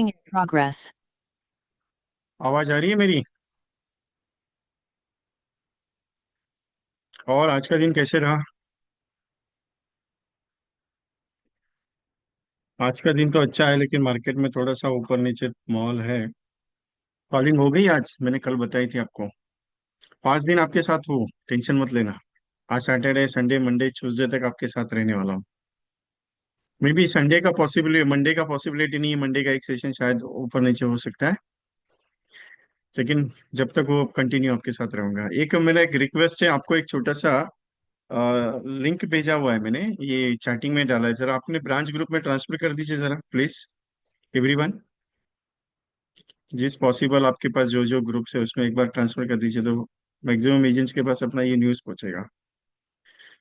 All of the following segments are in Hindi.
in progress. आवाज आ रही है मेरी। और आज का दिन कैसे रहा? आज का दिन तो अच्छा है, लेकिन मार्केट में थोड़ा सा ऊपर नीचे मॉल है। कॉलिंग हो गई आज, मैंने कल बताई थी आपको। 5 दिन आपके साथ हूँ, टेंशन मत लेना। आज सैटरडे संडे मंडे ट्यूसडे तक आपके साथ रहने वाला हूँ। मे बी संडे का पॉसिबिलिटी, मंडे का पॉसिबिलिटी नहीं है। मंडे का एक सेशन शायद ऊपर नीचे हो सकता है, लेकिन जब तक वो कंटिन्यू आपके साथ रहूंगा। एक मेरा एक रिक्वेस्ट है आपको, एक छोटा सा लिंक भेजा हुआ है मैंने, ये चैटिंग में डाला है। जरा अपने ब्रांच ग्रुप में ट्रांसफर कर दीजिए जरा प्लीज, एवरीवन। जिस पॉसिबल आपके पास जो जो ग्रुप्स है उसमें एक बार ट्रांसफर कर दीजिए, तो मैक्सिमम एजेंट्स के पास अपना ये न्यूज़ पहुंचेगा।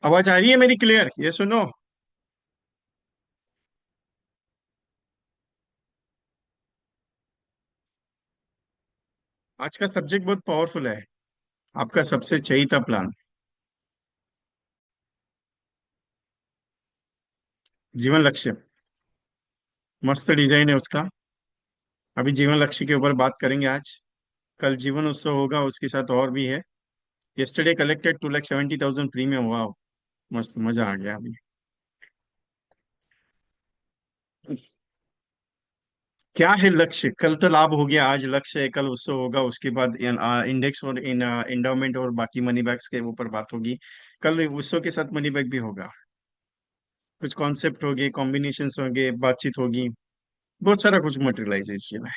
आवाज आ रही है मेरी क्लियर? ये सुनो। आज का सब्जेक्ट बहुत पावरफुल है। आपका सबसे चाहिए प्लान, जीवन लक्ष्य। मस्त डिजाइन है उसका। अभी जीवन लक्ष्य के ऊपर बात करेंगे आज। कल जीवन उत्सव होगा, उसके साथ और भी है। Yesterday collected 2,70,000 premium. वाह, मस्त, मजा आ गया अभी। क्या है लक्ष्य? कल तो लाभ हो गया, आज लक्ष्य है, कल उत्सव होगा, उसके बाद इंडेक्स और इन इंडोमेंट और बाकी मनी बैग्स के ऊपर बात होगी। कल उत्सव के साथ मनी बैग भी होगा। कुछ कॉन्सेप्ट होंगे, कॉम्बिनेशंस होंगे, बातचीत होगी। बहुत सारा कुछ मटेरियलाइजेशन है।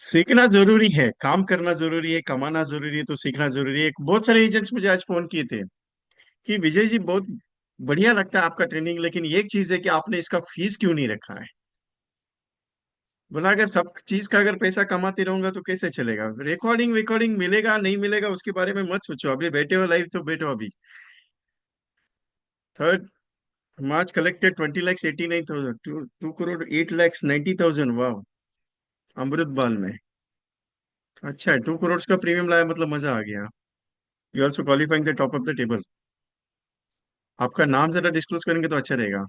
सीखना जरूरी है, काम करना जरूरी है, कमाना जरूरी है, तो सीखना जरूरी है। बहुत सारे एजेंट्स मुझे आज फोन किए थे कि विजय जी बहुत बढ़िया लगता है आपका ट्रेनिंग, लेकिन एक चीज है कि आपने इसका फीस क्यों नहीं रखा है। बोला अगर सब चीज का अगर पैसा कमाते रहूंगा तो कैसे चलेगा। रिकॉर्डिंग रिकॉर्डिंग मिलेगा नहीं मिलेगा उसके बारे में मत सोचो, अभी बैठे हो लाइव तो बैठो अभी। Third March collected 20,89,000, 2,08,90,000। वाह, अमृत बाल में। अच्छा है, 2 करोड़ का प्रीमियम लाया, मतलब मजा आ गया। You also qualifying the top of the table. आपका नाम जरा डिस्क्लोज करेंगे तो अच्छा रहेगा।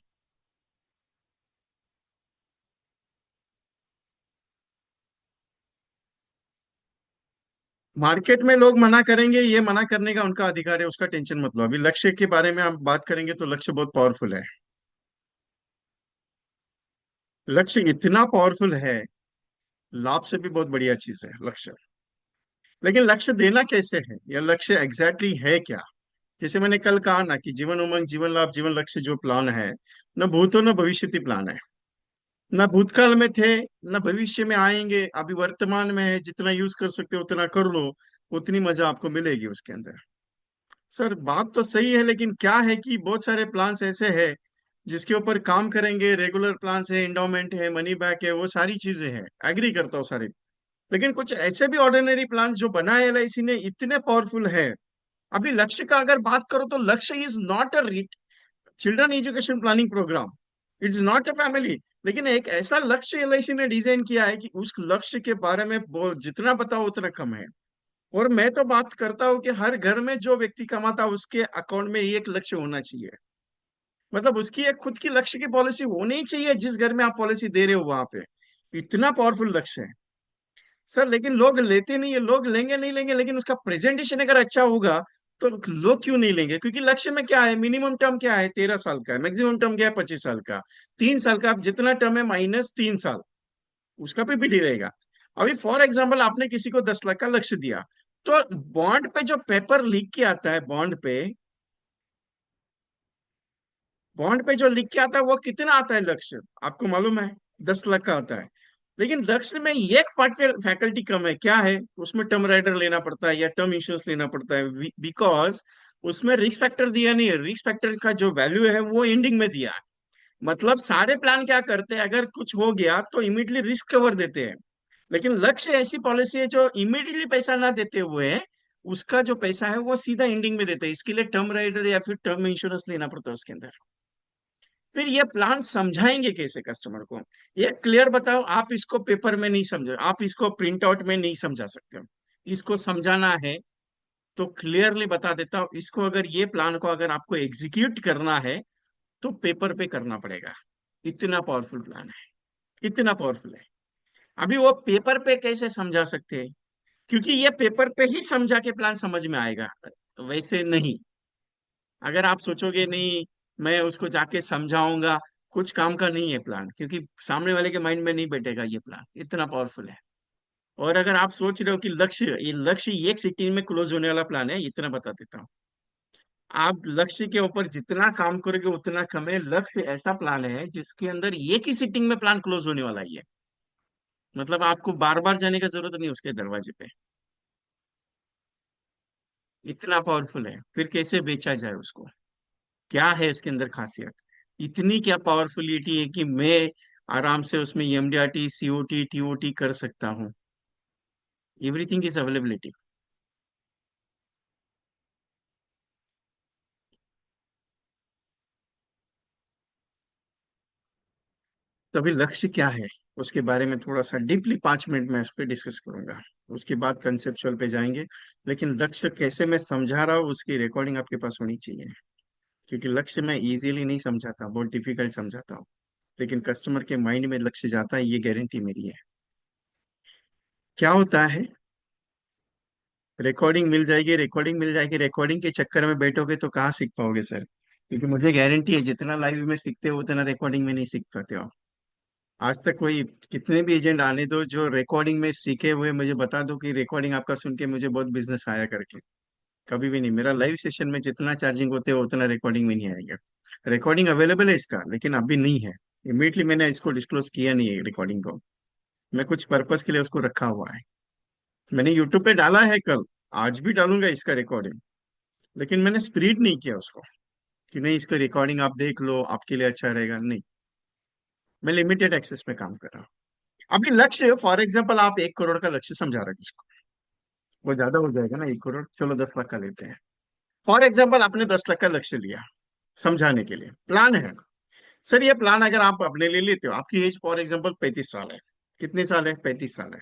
मार्केट में लोग मना करेंगे, ये मना करने का उनका अधिकार है, उसका टेंशन मत लो। अभी लक्ष्य के बारे में हम बात करेंगे तो लक्ष्य बहुत पावरफुल है। लक्ष्य इतना पावरफुल है, लाभ से भी बहुत बढ़िया चीज है लक्ष्य। लेकिन लक्ष्य देना कैसे है, या लक्ष्य एग्जैक्टली है क्या? जैसे मैंने कल कहा ना कि जीवन उमंग जीवन लाभ जीवन लक्ष्य जो प्लान है, न भूतो न भविष्यति प्लान है। न भूतकाल में थे, न भविष्य में आएंगे, अभी वर्तमान में है। जितना यूज कर सकते हो उतना कर लो, उतनी मजा आपको मिलेगी उसके अंदर। सर बात तो सही है, लेकिन क्या है कि बहुत सारे प्लान्स ऐसे हैं जिसके ऊपर काम करेंगे। रेगुलर प्लान्स है, इंडोमेंट है, मनी बैक है, वो सारी चीजें हैं, एग्री करता हूँ सारे। लेकिन कुछ ऐसे भी ऑर्डिनरी प्लान्स जो बनाए एलआईसी ने, इतने पावरफुल है। अभी लक्ष्य का अगर बात करो तो Lakshya is not a children education planning program, it's not a family. लेकिन एक ऐसा लक्ष्य एलआईसी ने डिजाइन किया है कि उस लक्ष्य के बारे में जितना बताओ उतना कम है। और मैं तो बात करता हूँ कि हर घर में जो व्यक्ति कमाता है उसके अकाउंट में एक लक्ष्य होना चाहिए। मतलब उसकी एक खुद की लक्ष्य की पॉलिसी होनी ही चाहिए, जिस घर में आप पॉलिसी दे रहे हो वहां पे। इतना पावरफुल लक्ष्य है सर, लेकिन लोग लेते नहीं है। लोग लेंगे नहीं लेंगे, लेकिन उसका प्रेजेंटेशन अगर अच्छा होगा तो लोग क्यों नहीं लेंगे? क्योंकि लक्ष्य में क्या है, मिनिमम टर्म क्या है, 13 साल का है, मैक्सिमम टर्म क्या है, 25 साल का। 3 साल का, आप जितना टर्म है माइनस 3 साल, उसका पीपीटी रहेगा। अभी फॉर एग्जाम्पल आपने किसी को 10 लाख का लक्ष्य दिया, तो बॉन्ड पे जो पेपर लिख के आता है, बॉन्ड पे जो लिख के आता है वो कितना आता है लक्ष्य, आपको मालूम है? 10 लाख का आता है। लेकिन लक्ष्य में एक फैकल्टी कम है, क्या है? उसमें टर्म राइडर लेना पड़ता है या टर्म इंश्योरेंस लेना पड़ता है, बिकॉज उसमें रिस्क फैक्टर दिया नहीं है। रिस्क फैक्टर का जो वैल्यू है वो एंडिंग में दिया है। मतलब सारे प्लान क्या करते हैं, अगर कुछ हो गया तो इमीडिएटली रिस्क कवर देते हैं। लेकिन लक्ष्य ऐसी पॉलिसी है जो इमीडिएटली पैसा ना देते हुए उसका जो पैसा है वो सीधा एंडिंग में देते हैं। इसके लिए टर्म राइडर या फिर टर्म इंश्योरेंस लेना पड़ता है उसके अंदर। फिर ये प्लान समझाएंगे कैसे कस्टमर को? ये क्लियर बताओ। आप इसको पेपर में नहीं समझो, आप इसको प्रिंट आउट में नहीं समझा सकते हो। इसको समझाना है तो क्लियरली बता देता हूँ। इसको अगर ये प्लान को अगर आपको एग्जीक्यूट करना है तो पेपर पे करना पड़ेगा। इतना पावरफुल प्लान है। इतना पावरफुल है। अभी वो पेपर पे कैसे समझा सकते हैं, क्योंकि ये पेपर पे ही समझा के प्लान समझ में आएगा, वैसे नहीं। अगर आप सोचोगे नहीं मैं उसको जाके समझाऊंगा, कुछ काम का नहीं है प्लान, क्योंकि सामने वाले के माइंड में नहीं बैठेगा ये प्लान, इतना पावरफुल है। और अगर आप सोच रहे हो कि लक्ष्य, ये लक्ष्य एक सिटिंग में क्लोज होने वाला प्लान है, इतना बता देता हूँ। आप लक्ष्य के ऊपर जितना काम करोगे उतना कम है। लक्ष्य ऐसा प्लान है जिसके अंदर एक ही सिटिंग में प्लान क्लोज होने वाला ही है। मतलब आपको बार बार जाने का जरूरत नहीं उसके दरवाजे पे। इतना पावरफुल है, फिर कैसे बेचा जाए उसको? क्या है इसके अंदर खासियत? इतनी क्या पावरफुलिटी है कि मैं आराम से उसमें एमडीआरटी, सीओटी, टीओटी कर सकता हूँ। Everything is availability. तो अभी लक्ष्य क्या है, उसके बारे में थोड़ा सा डीपली 5 मिनट में इस पे डिस्कस करूंगा। उसके बाद कंसेप्चुअल पे जाएंगे। लेकिन लक्ष्य कैसे मैं समझा रहा हूँ उसकी रिकॉर्डिंग आपके पास होनी चाहिए। क्योंकि लक्ष्य मैं इजीली नहीं समझाता, बहुत डिफिकल्ट समझाता हूँ। लेकिन कस्टमर के माइंड में लक्ष्य जाता है, ये गारंटी मेरी है। क्या होता है, रिकॉर्डिंग मिल जाएगी, रिकॉर्डिंग मिल जाएगी, रिकॉर्डिंग के चक्कर में बैठोगे तो कहाँ सीख पाओगे सर? क्योंकि मुझे गारंटी है जितना लाइव में सीखते हो उतना रिकॉर्डिंग में नहीं सीख पाते हो। आज तक कोई, कितने भी एजेंट आने दो जो रिकॉर्डिंग में सीखे हुए, मुझे बता दो कि रिकॉर्डिंग आपका सुन के मुझे बहुत बिजनेस आया करके। कभी भी नहीं। मेरा लाइव सेशन में जितना चार्जिंग होते हो उतना रिकॉर्डिंग में नहीं आएगा। रिकॉर्डिंग अवेलेबल है इसका, लेकिन अभी नहीं है। इमीडिएटली मैंने इसको डिस्क्लोज किया नहीं है रिकॉर्डिंग को। मैं कुछ पर्पस के लिए उसको रखा हुआ है। मैंने यूट्यूब पे डाला है कल, आज भी डालूंगा इसका रिकॉर्डिंग। लेकिन मैंने स्प्रीड नहीं किया उसको कि नहीं इसका रिकॉर्डिंग आप देख लो आपके लिए अच्छा रहेगा, नहीं। मैं लिमिटेड एक्सेस में काम कर रहा हूँ। अभी लक्ष्य फॉर एग्जांपल आप 1 करोड़ का लक्ष्य समझा रहे हैं किसको, वो ज्यादा हो जाएगा ना 1 करोड़, चलो 10 लाख का लेते हैं। फॉर एग्जाम्पल आपने 10 लाख का लक्ष्य लिया, समझाने के लिए प्लान है। सर ये प्लान अगर आप अपने ले लेते हो, आपकी एज फॉर एग्जाम्पल 35 साल है। कितने साल है? 35 साल है।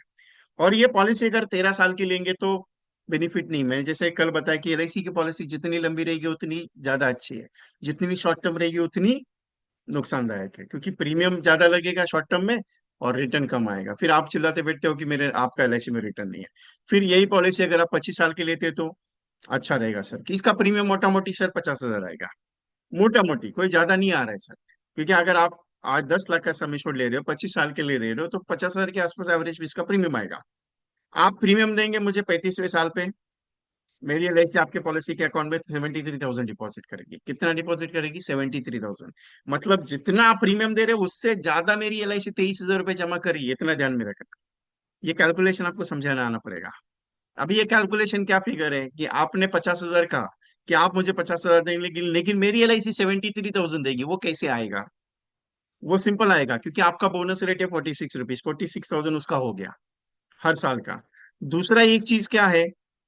और ये पॉलिसी अगर 13 साल की लेंगे तो बेनिफिट नहीं। मैं जैसे कल बताया कि एलआईसी की पॉलिसी जितनी लंबी रहेगी उतनी ज्यादा अच्छी है, जितनी शॉर्ट टर्म रहेगी उतनी नुकसानदायक है, क्योंकि प्रीमियम ज्यादा लगेगा शॉर्ट टर्म में और रिटर्न कम आएगा। फिर आप चिल्लाते बैठते हो कि मेरे आपका एलआईसी में रिटर्न नहीं है। फिर यही पॉलिसी अगर आप 25 साल की लेते तो अच्छा रहेगा सर, कि इसका प्रीमियम मोटा मोटी सर 50,000 आएगा। मोटा मोटी, कोई ज्यादा नहीं आ रहा है सर। क्योंकि अगर आप आज 10 लाख का सम एश्योर्ड ले रहे हो, 25 साल के ले रहे हो, तो 50,000 के आसपास एवरेज इसका प्रीमियम आएगा। आप प्रीमियम देंगे मुझे 35वें साल पे, मेरी एलआईसी आपके पॉलिसी के अकाउंट में 73,000 डिपॉजिट करेगी। कितना डिपॉजिट करेगी? 73,000। मतलब जितना आप प्रीमियम दे रहे हो उससे ज्यादा मेरी एलआईसी 23,000 रुपये जमा करेगी। इतना ध्यान में रखना। ये कैलकुलेशन आपको समझाना आना पड़ेगा। अभी ये कैलकुलेशन क्या फिगर है कि आपने 50,000 का, कि आप मुझे 50,000 देंगे, लेकिन मेरी एलआईसी 73,000 देगी, वो कैसे आएगा? वो सिंपल आएगा, क्योंकि आपका बोनस रेट है 46 रुपीज, 46,000 उसका हो गया हर साल का। दूसरा एक चीज क्या है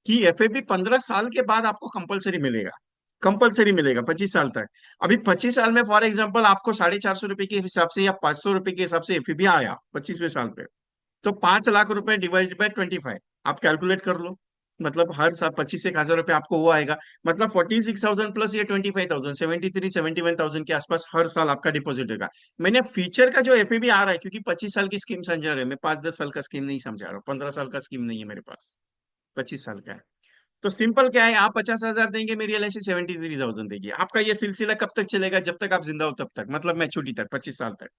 कि एफएबी 15 साल के बाद आपको कंपलसरी मिलेगा। कंपलसरी मिलेगा 25 साल तक। अभी 25 साल में फॉर एग्जांपल आपको 450 रुपए के हिसाब से या 500 रुपए के हिसाब से एफएबी आया 25वें साल पे, तो 5 लाख रुपए डिवाइड बाय 25 आप कैलकुलेट कर लो। मतलब हर साल 25,000 रुपए आपको वो आएगा। मतलब 46,000 प्लस ये 25,000, 71,000 के आसपास हर साल आपका डिपॉजिट होगा। मैंने फीचर का जो एफएबी आ रहा है, क्योंकि 25 साल की स्कीम समझा रहे हैं, मैं 5-10 साल का स्कीम नहीं समझा रहा हूँ, 15 साल का स्कीम नहीं है मेरे पास, 25 साल का है। तो सिंपल क्या है, आप 50,000 देंगे, मेरी एलआईसी 73,000 देगी। आपका ये सिलसिला कब तक चलेगा? जब तक आप जिंदा हो तब तक, मतलब मैच्योरिटी तक, 25 साल तक।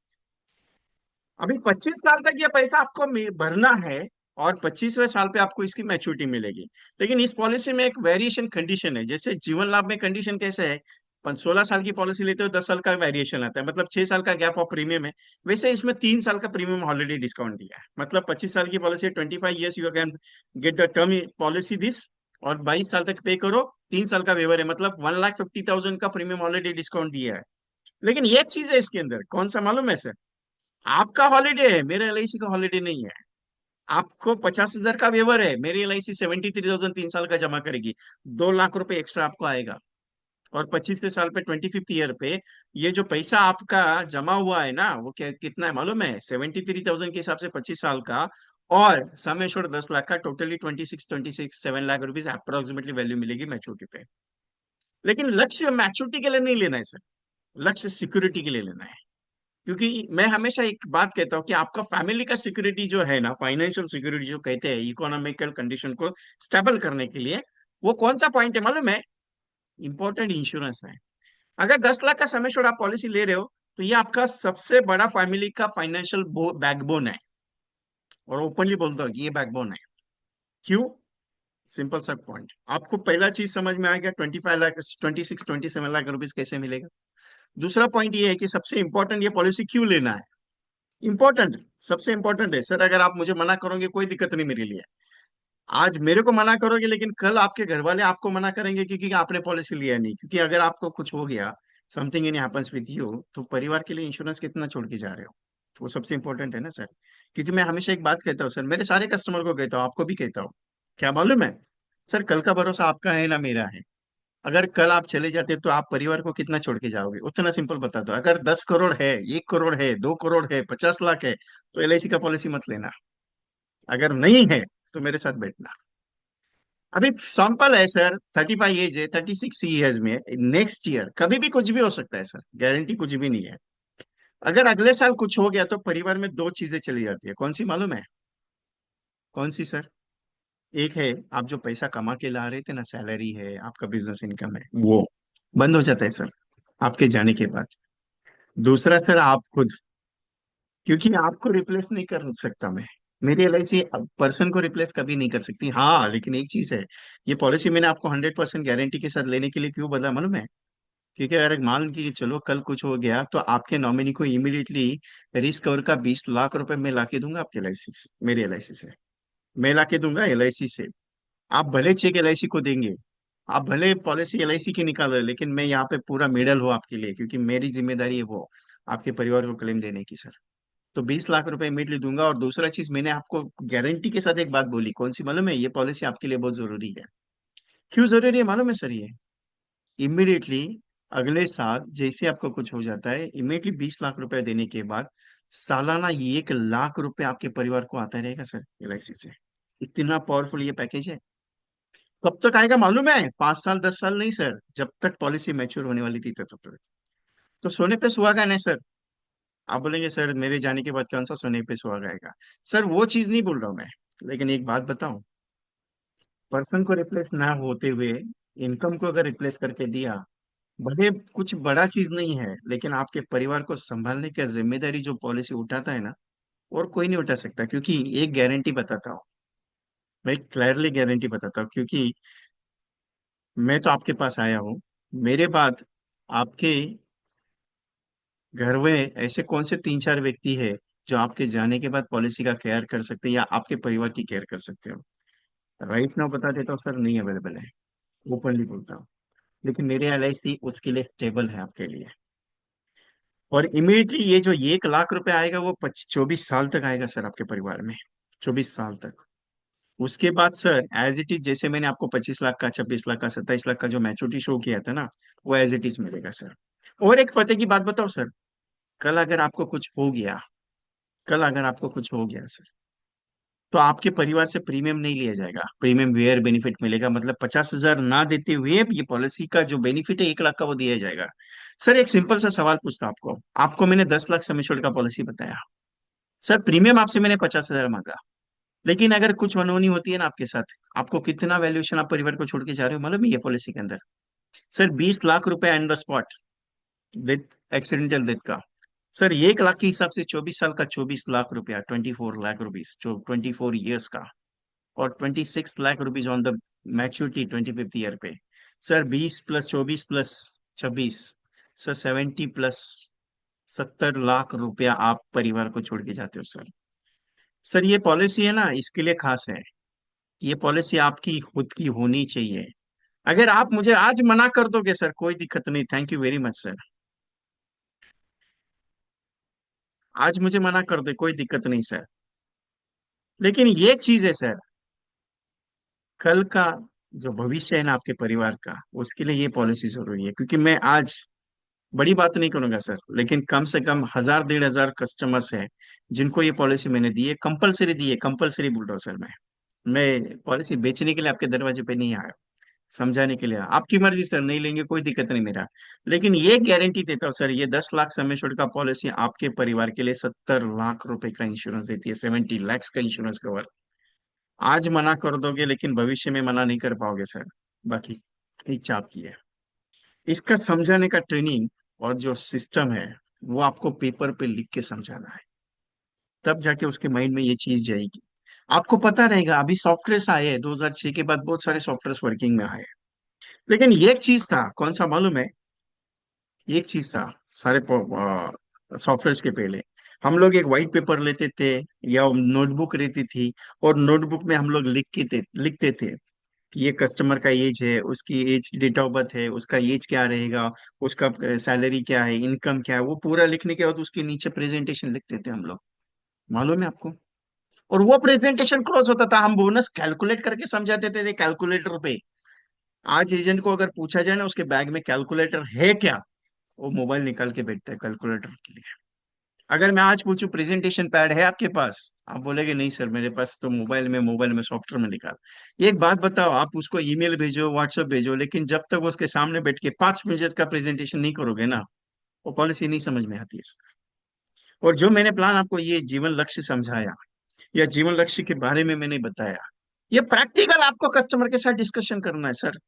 अभी 25 साल तक ये पैसा आपको भरना है, और 25वें साल पे आपको इसकी मैच्योरिटी मिलेगी। लेकिन इस पॉलिसी में एक वेरिएशन कंडीशन है। जैसे जीवन लाभ में कंडीशन कैसे है, 16 साल की पॉलिसी लेते हो 10 साल का वेरिएशन आता है, मतलब 6 साल का गैप ऑफ प्रीमियम है। वैसे इसमें 3 साल का प्रीमियम ऑलरेडी डिस्काउंट दिया है। मतलब 25 साल की policy 25 years you can get the term policy this, और 22 साल तक पे करो। 3 साल का वेवर है, मतलब 1,50,000 का प्रीमियम ऑलरेडी डिस्काउंट दिया है। लेकिन एक चीज है इसके अंदर, कौन सा मालूम है सर? आपका हॉलीडे है, मेरे एलआईसी का हॉलीडे नहीं है। आपको 50,000 का वेवर है, मेरी एलआईसी 73,000 3 साल का जमा करेगी। 2 लाख रुपए एक्स्ट्रा आपको आएगा। और 25वें साल पे 25th ईयर पे ये जो पैसा आपका जमा हुआ है ना, वो क्या कितना है मालूम है? 73,000 के हिसाब से 25 साल का, और सम एश्योर्ड 10 लाख का, totally 7 lakh rupees approximately value मिलेगी मैच्योरिटी पे। लेकिन लक्ष्य मैच्योरिटी के लिए नहीं लेना है सर, लक्ष्य सिक्योरिटी के लिए लेना है। क्योंकि मैं हमेशा एक बात कहता हूँ कि आपका फैमिली का सिक्योरिटी जो है ना, फाइनेंशियल सिक्योरिटी जो कहते हैं, इकोनॉमिकल कंडीशन को स्टेबल करने के लिए, वो कौन सा पॉइंट है मालूम है? इंपॉर्टेंट इंश्योरेंस है। अगर 10 लाख का सम एश्योर्ड आप पॉलिसी ले रहे हो, तो ये आपका सबसे बड़ा फैमिली का फाइनेंशियल बैकबोन है। और ओपनली बोलता हूँ कि ये बैकबोन है। क्यों? सिंपल सा पॉइंट, आपको पहला चीज समझ में आ गया, 25 लाख, 26 27 लाख रुपीज कैसे मिलेगा। दूसरा पॉइंट ये है कि सबसे इंपॉर्टेंट, ये पॉलिसी क्यों लेना है। इंपॉर्टेंट, सबसे इंपॉर्टेंट है सर। अगर आप मुझे मना करोगे कोई दिक्कत नहीं मेरे लिए, आज मेरे को मना करोगे, लेकिन कल आपके घर वाले आपको मना करेंगे क्योंकि आपने पॉलिसी लिया नहीं। क्योंकि अगर आपको कुछ हो गया, something in happens with you, तो परिवार के लिए इंश्योरेंस कितना छोड़ के जा रहे हो। वो सबसे इंपॉर्टेंट है ना सर। क्योंकि मैं हमेशा एक बात कहता हूँ सर, मेरे सारे कस्टमर को कहता हूँ, आपको भी कहता हूँ, क्या मालूम है सर, कल का भरोसा आपका है ना मेरा है। अगर कल आप चले जाते तो आप परिवार को कितना छोड़ के जाओगे, उतना सिंपल बता दो। अगर 10 करोड़ है, 1 करोड़ है, 2 करोड़ है, 50 लाख है, तो एलआईसी का पॉलिसी मत लेना। अगर नहीं है तो मेरे साथ बैठना। अभी सैंपल है सर, 35 एज है, 36 ईयर्स में, नेक्स्ट ईयर कभी भी कुछ भी हो सकता है सर, गारंटी कुछ भी नहीं है। अगर अगले साल कुछ हो गया तो परिवार में दो चीजें चली जाती है, कौन सी मालूम है? कौन सी सर? एक है, आप जो पैसा कमा के ला रहे थे ना, सैलरी है, आपका बिजनेस इनकम है, वो बंद हो जाता है सर आपके जाने के बाद। दूसरा सर, आप खुद, क्योंकि आपको रिप्लेस नहीं कर सकता मैं। मेरी एलआईसी पर्सन को रिप्लेस कभी नहीं कर सकती। हाँ, लेकिन एक चीज है, ये पॉलिसी मैंने आपको 100% गारंटी के साथ लेने के लिए क्यों बोला मालूम है? क्योंकि अगर मान के चलो कल कुछ हो गया, तो आपके नॉमिनी को इमीडिएटली रिस्क कवर का 20 लाख रुपए मैं ला के दूंगा आपके एलआईसी से, मेरी एलआईसी से। मैं ला के दूंगा एलआईसी से। आप भले चेक एलआईसी को देंगे, आप भले पॉलिसी एलआईसी की निकाल रहे, लेकिन मैं यहाँ पे पूरा मेडल हूँ आपके लिए, क्योंकि मेरी जिम्मेदारी है वो आपके परिवार को क्लेम देने की सर। तो 20 लाख रुपए इमीडिएटली दूंगा। और दूसरा चीज, मैंने आपको गारंटी के साथ एक बात बोली, कौन सी मालूम है? ये पॉलिसी आपके लिए बहुत जरूरी है। क्यों जरूरी है मालूम है सर? ये इमीडिएटली अगले साल जैसे आपको कुछ हो जाता है, इमीडिएटली 20 लाख रुपए देने के बाद सालाना 1 लाख रुपए आपके परिवार को आता रहेगा सर एलआईसी से। इतना पावरफुल ये पैकेज है। कब तक आएगा मालूम है? 5 साल 10 साल नहीं सर, जब तक पॉलिसी मैच्योर होने वाली थी तब तक। तो सोने पे सुहागा नहीं सर। आप बोलेंगे सर मेरे जाने के बाद कौन सा सोने पे सुहागा आएगा। सर वो चीज नहीं बोल रहा हूं मैं, लेकिन एक बात बताऊं, पर्सन को रिप्लेस ना होते हुए इनकम को अगर रिप्लेस करके दिया, भले कुछ बड़ा चीज नहीं है, लेकिन आपके परिवार को संभालने की जिम्मेदारी जो पॉलिसी उठाता है ना, और कोई नहीं उठा सकता। क्योंकि एक गारंटी बताता हूँ, मैं क्लियरली गारंटी बताता हूँ, क्योंकि मैं तो आपके पास आया हूँ। मेरे बाद आपके घर में ऐसे कौन से 3 4 व्यक्ति है जो आपके जाने के बाद पॉलिसी का केयर कर सकते हैं या आपके परिवार की केयर कर सकते हो? राइट नाउ बता देता हूँ सर, नहीं अवेलेबल है, ओपनली बोलता हूँ। लेकिन मेरे एलआईसी उसके लिए स्टेबल है आपके लिए। और इमीडिएटली ये जो 1 लाख रुपए आएगा, वो 24 साल तक आएगा सर आपके परिवार में, 24 साल तक। उसके बाद सर एज इट इज, जैसे मैंने आपको 25 लाख का, 26 लाख का, 27 लाख का जो मैच्योरिटी शो किया था ना, वो एज इट इज मिलेगा सर। और एक फतेह की बात बताओ सर, कल अगर आपको कुछ हो गया, कल अगर आपको कुछ हो गया सर, तो आपके परिवार से प्रीमियम नहीं लिया जाएगा, प्रीमियम वेयर बेनिफिट मिलेगा। मतलब 50 हजार ना देते हुए ये पॉलिसी का जो बेनिफिट है 1 लाख का, वो दिया जाएगा। सर एक सिंपल सा सवाल पूछता आपको, आपको मैंने 10 लाख सम एश्योर्ड का पॉलिसी बताया, सर प्रीमियम आपसे मैंने 50 हजार मांगा, लेकिन अगर कुछ अनहोनी होती है ना आपके साथ, आपको कितना वैल्यूएशन आप परिवार को छोड़ के जा रहे हो मालूम है ये पॉलिसी के अंदर? सर 20 लाख रुपए on the spot, death, accidental death का। सर 1 लाख के हिसाब से 24 साल का 24 लाख रुपया, 24 लाख रुपीज, जो 24 ईयर्स का। और 26 lakh rupees on the maturity 25th year पे। सर 20 + 24 + 26, सर 70 + 70 लाख रुपया आप परिवार को छोड़ के जाते हो सर। सर ये पॉलिसी है ना, इसके लिए खास है। ये पॉलिसी आपकी खुद की होनी चाहिए। अगर आप मुझे आज मना कर दोगे सर, कोई दिक्कत नहीं, thank you very much sir. आज मुझे मना कर दे, कोई दिक्कत नहीं सर। लेकिन ये चीज है सर, कल का जो भविष्य है ना आपके परिवार का, उसके लिए ये पॉलिसी जरूरी है। क्योंकि मैं आज बड़ी बात नहीं करूंगा सर, लेकिन कम से कम 1000 1500 कस्टमर्स है जिनको ये पॉलिसी मैंने दी है, कंपलसरी दी है, कंपलसरी बोल रहा हूँ सर। मैं पॉलिसी बेचने के लिए आपके दरवाजे पे नहीं आया। समझाने के लिए आपकी मर्जी सर, नहीं लेंगे कोई दिक्कत नहीं मेरा। लेकिन ये गारंटी देता हूँ सर, ये 10 लाख सम एश्योर्ड का पॉलिसी आपके परिवार के लिए 70 लाख रुपए का इंश्योरेंस देती है, 70 लैक्स का इंश्योरेंस कवर। आज मना कर दोगे लेकिन भविष्य में मना नहीं कर पाओगे सर। बाकी इच्छा आपकी है। इसका समझाने का ट्रेनिंग और जो सिस्टम है वो आपको पेपर पे लिख के समझाना है, तब जाके उसके माइंड में ये चीज जाएगी। आपको पता रहेगा, अभी सॉफ्टवेयर आए हैं 2006 के बाद, बहुत सारे सॉफ्टवेयर वर्किंग में आए, लेकिन ये एक चीज था, कौन सा मालूम है? एक चीज था, सारे सॉफ्टवेयर के पहले हम लोग एक व्हाइट पेपर लेते थे या नोटबुक रहती थी, और नोटबुक में हम लोग लिखते थे कि ये कस्टमर का एज है, उसकी एज, डेट ऑफ बर्थ है, उसका एज क्या रहेगा, उसका सैलरी क्या है, इनकम क्या है, वो पूरा लिखने के बाद उसके नीचे प्रेजेंटेशन लिखते थे हम लोग। मालूम है आपको? और वो प्रेजेंटेशन क्रॉस होता था, हम बोनस कैलकुलेट करके समझाते थे कैलकुलेटर पे। आज एजेंट को अगर पूछा जाए ना उसके बैग में कैलकुलेटर है क्या, वो मोबाइल निकाल के बैठता है कैलकुलेटर के लिए। अगर मैं आज पूछूं प्रेजेंटेशन पैड है आपके पास, आप बोलेगे नहीं सर मेरे पास तो मोबाइल में सॉफ्टवेयर में निकाल। ये एक बात बताओ, आप उसको ईमेल भेजो, व्हाट्सएप भेजो, लेकिन जब तक वो उसके सामने बैठ के 5 मिनट का प्रेजेंटेशन नहीं करोगे ना, वो पॉलिसी नहीं समझ में आती है सर। और जो मैंने प्लान आपको ये जीवन लक्ष्य समझाया, या जीवन लक्ष्य के बारे में मैंने बताया, ये प्रैक्टिकल आपको कस्टमर के साथ डिस्कशन करना है सर,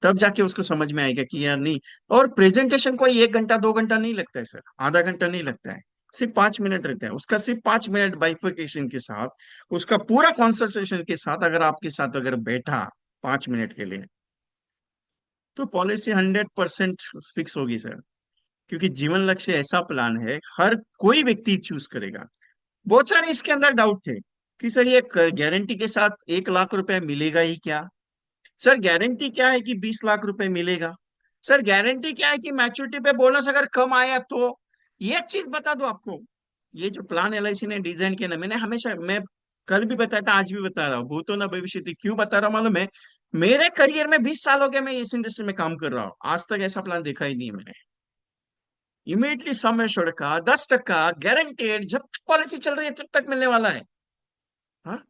तब जाके उसको समझ में आएगा कि यार नहीं। और प्रेजेंटेशन कोई 1 घंटा 2 घंटा नहीं लगता है सर, आधा घंटा नहीं लगता है, सिर्फ 5 मिनट रहता है उसका, सिर्फ 5 मिनट बाइफिकेशन के साथ, उसका पूरा कॉन्सेंट्रेशन के साथ अगर आपके साथ अगर बैठा 5 मिनट के लिए, तो पॉलिसी 100% फिक्स होगी सर। क्योंकि जीवन लक्ष्य ऐसा प्लान है हर कोई व्यक्ति चूज करेगा। बहुत सारे इसके अंदर डाउट थे कि सर ये गारंटी के साथ 1 लाख रुपए मिलेगा ही क्या? सर गारंटी क्या है कि 20 लाख रुपए मिलेगा? सर गारंटी क्या है कि मैच्योरिटी पे बोनस अगर कम आया तो? ये एक चीज बता दो आपको, ये जो प्लान एलआईसी ने डिजाइन किया ना, मैंने हमेशा, मैं कल भी बताया था, आज भी बता रहा हूँ, भूतो न भविष्य, क्यों बता रहा हूँ मालूम है? मेरे करियर में 20 साल हो गए, मैं इस इंडस्ट्री में काम कर रहा हूँ, आज तक ऐसा प्लान देखा ही नहीं है मैंने। इमीडिएटली सम एश्योर्ड का 10% गारंटेड, जब तक पॉलिसी चल रही है तब तक मिलने वाला है। हाँ,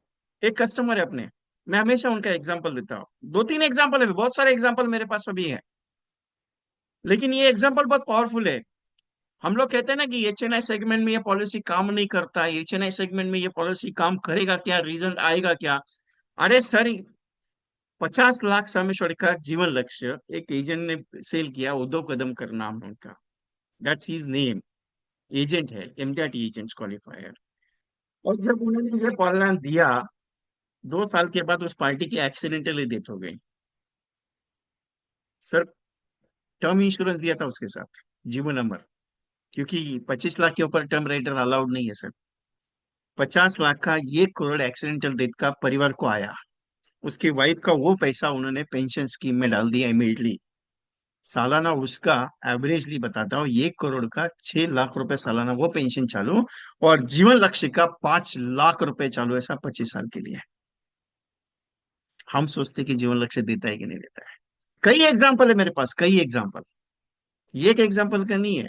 एक कस्टमर है अपने, मैं हमेशा उनका एग्जांपल देता हूँ, 2 3 एग्जांपल है, बहुत सारे एग्जांपल मेरे पास अभी है, लेकिन ये एग्जांपल बहुत पावरफुल है। हम लोग कहते हैं ना कि एचएनआई सेगमेंट में ये पॉलिसी काम नहीं करता है, एचएनआई सेगमेंट में ये पॉलिसी काम करेगा क्या, रिजल्ट आएगा क्या? अरे सर, 50 लाख समय का जीवन लक्ष्य एक एजेंट ने सेल किया, उद्धव कदम कर नाम है उनका, दैट हिज नेम, एजेंट है, एमडीआरटी एजेंट्स क्वालिफायर। और जब उन्होंने ये प्लान दिया, 2 साल के बाद उस पार्टी की एक्सीडेंटली डेथ हो गई सर। टर्म इंश्योरेंस दिया था उसके साथ, जीवन अमर, क्योंकि 25 लाख के ऊपर टर्म राइटर अलाउड नहीं है सर। 50 लाख का 1 करोड़ एक्सीडेंटल डेथ का परिवार को आया, उसकी वाइफ का वो पैसा उन्होंने पेंशन स्कीम में डाल दिया इमीडिएटली। सालाना उसका एवरेजली बताता हूँ, 1 करोड़ का 6 लाख रुपए सालाना वो पेंशन चालू, और जीवन लक्ष्य का 5 लाख रुपए चालू, ऐसा 25 साल के लिए। हम सोचते कि जीवन लक्ष्य देता है कि नहीं देता है। कई एग्जाम्पल है मेरे पास, कई एग्जाम्पल, ये एक एग्जाम्पल का नहीं है।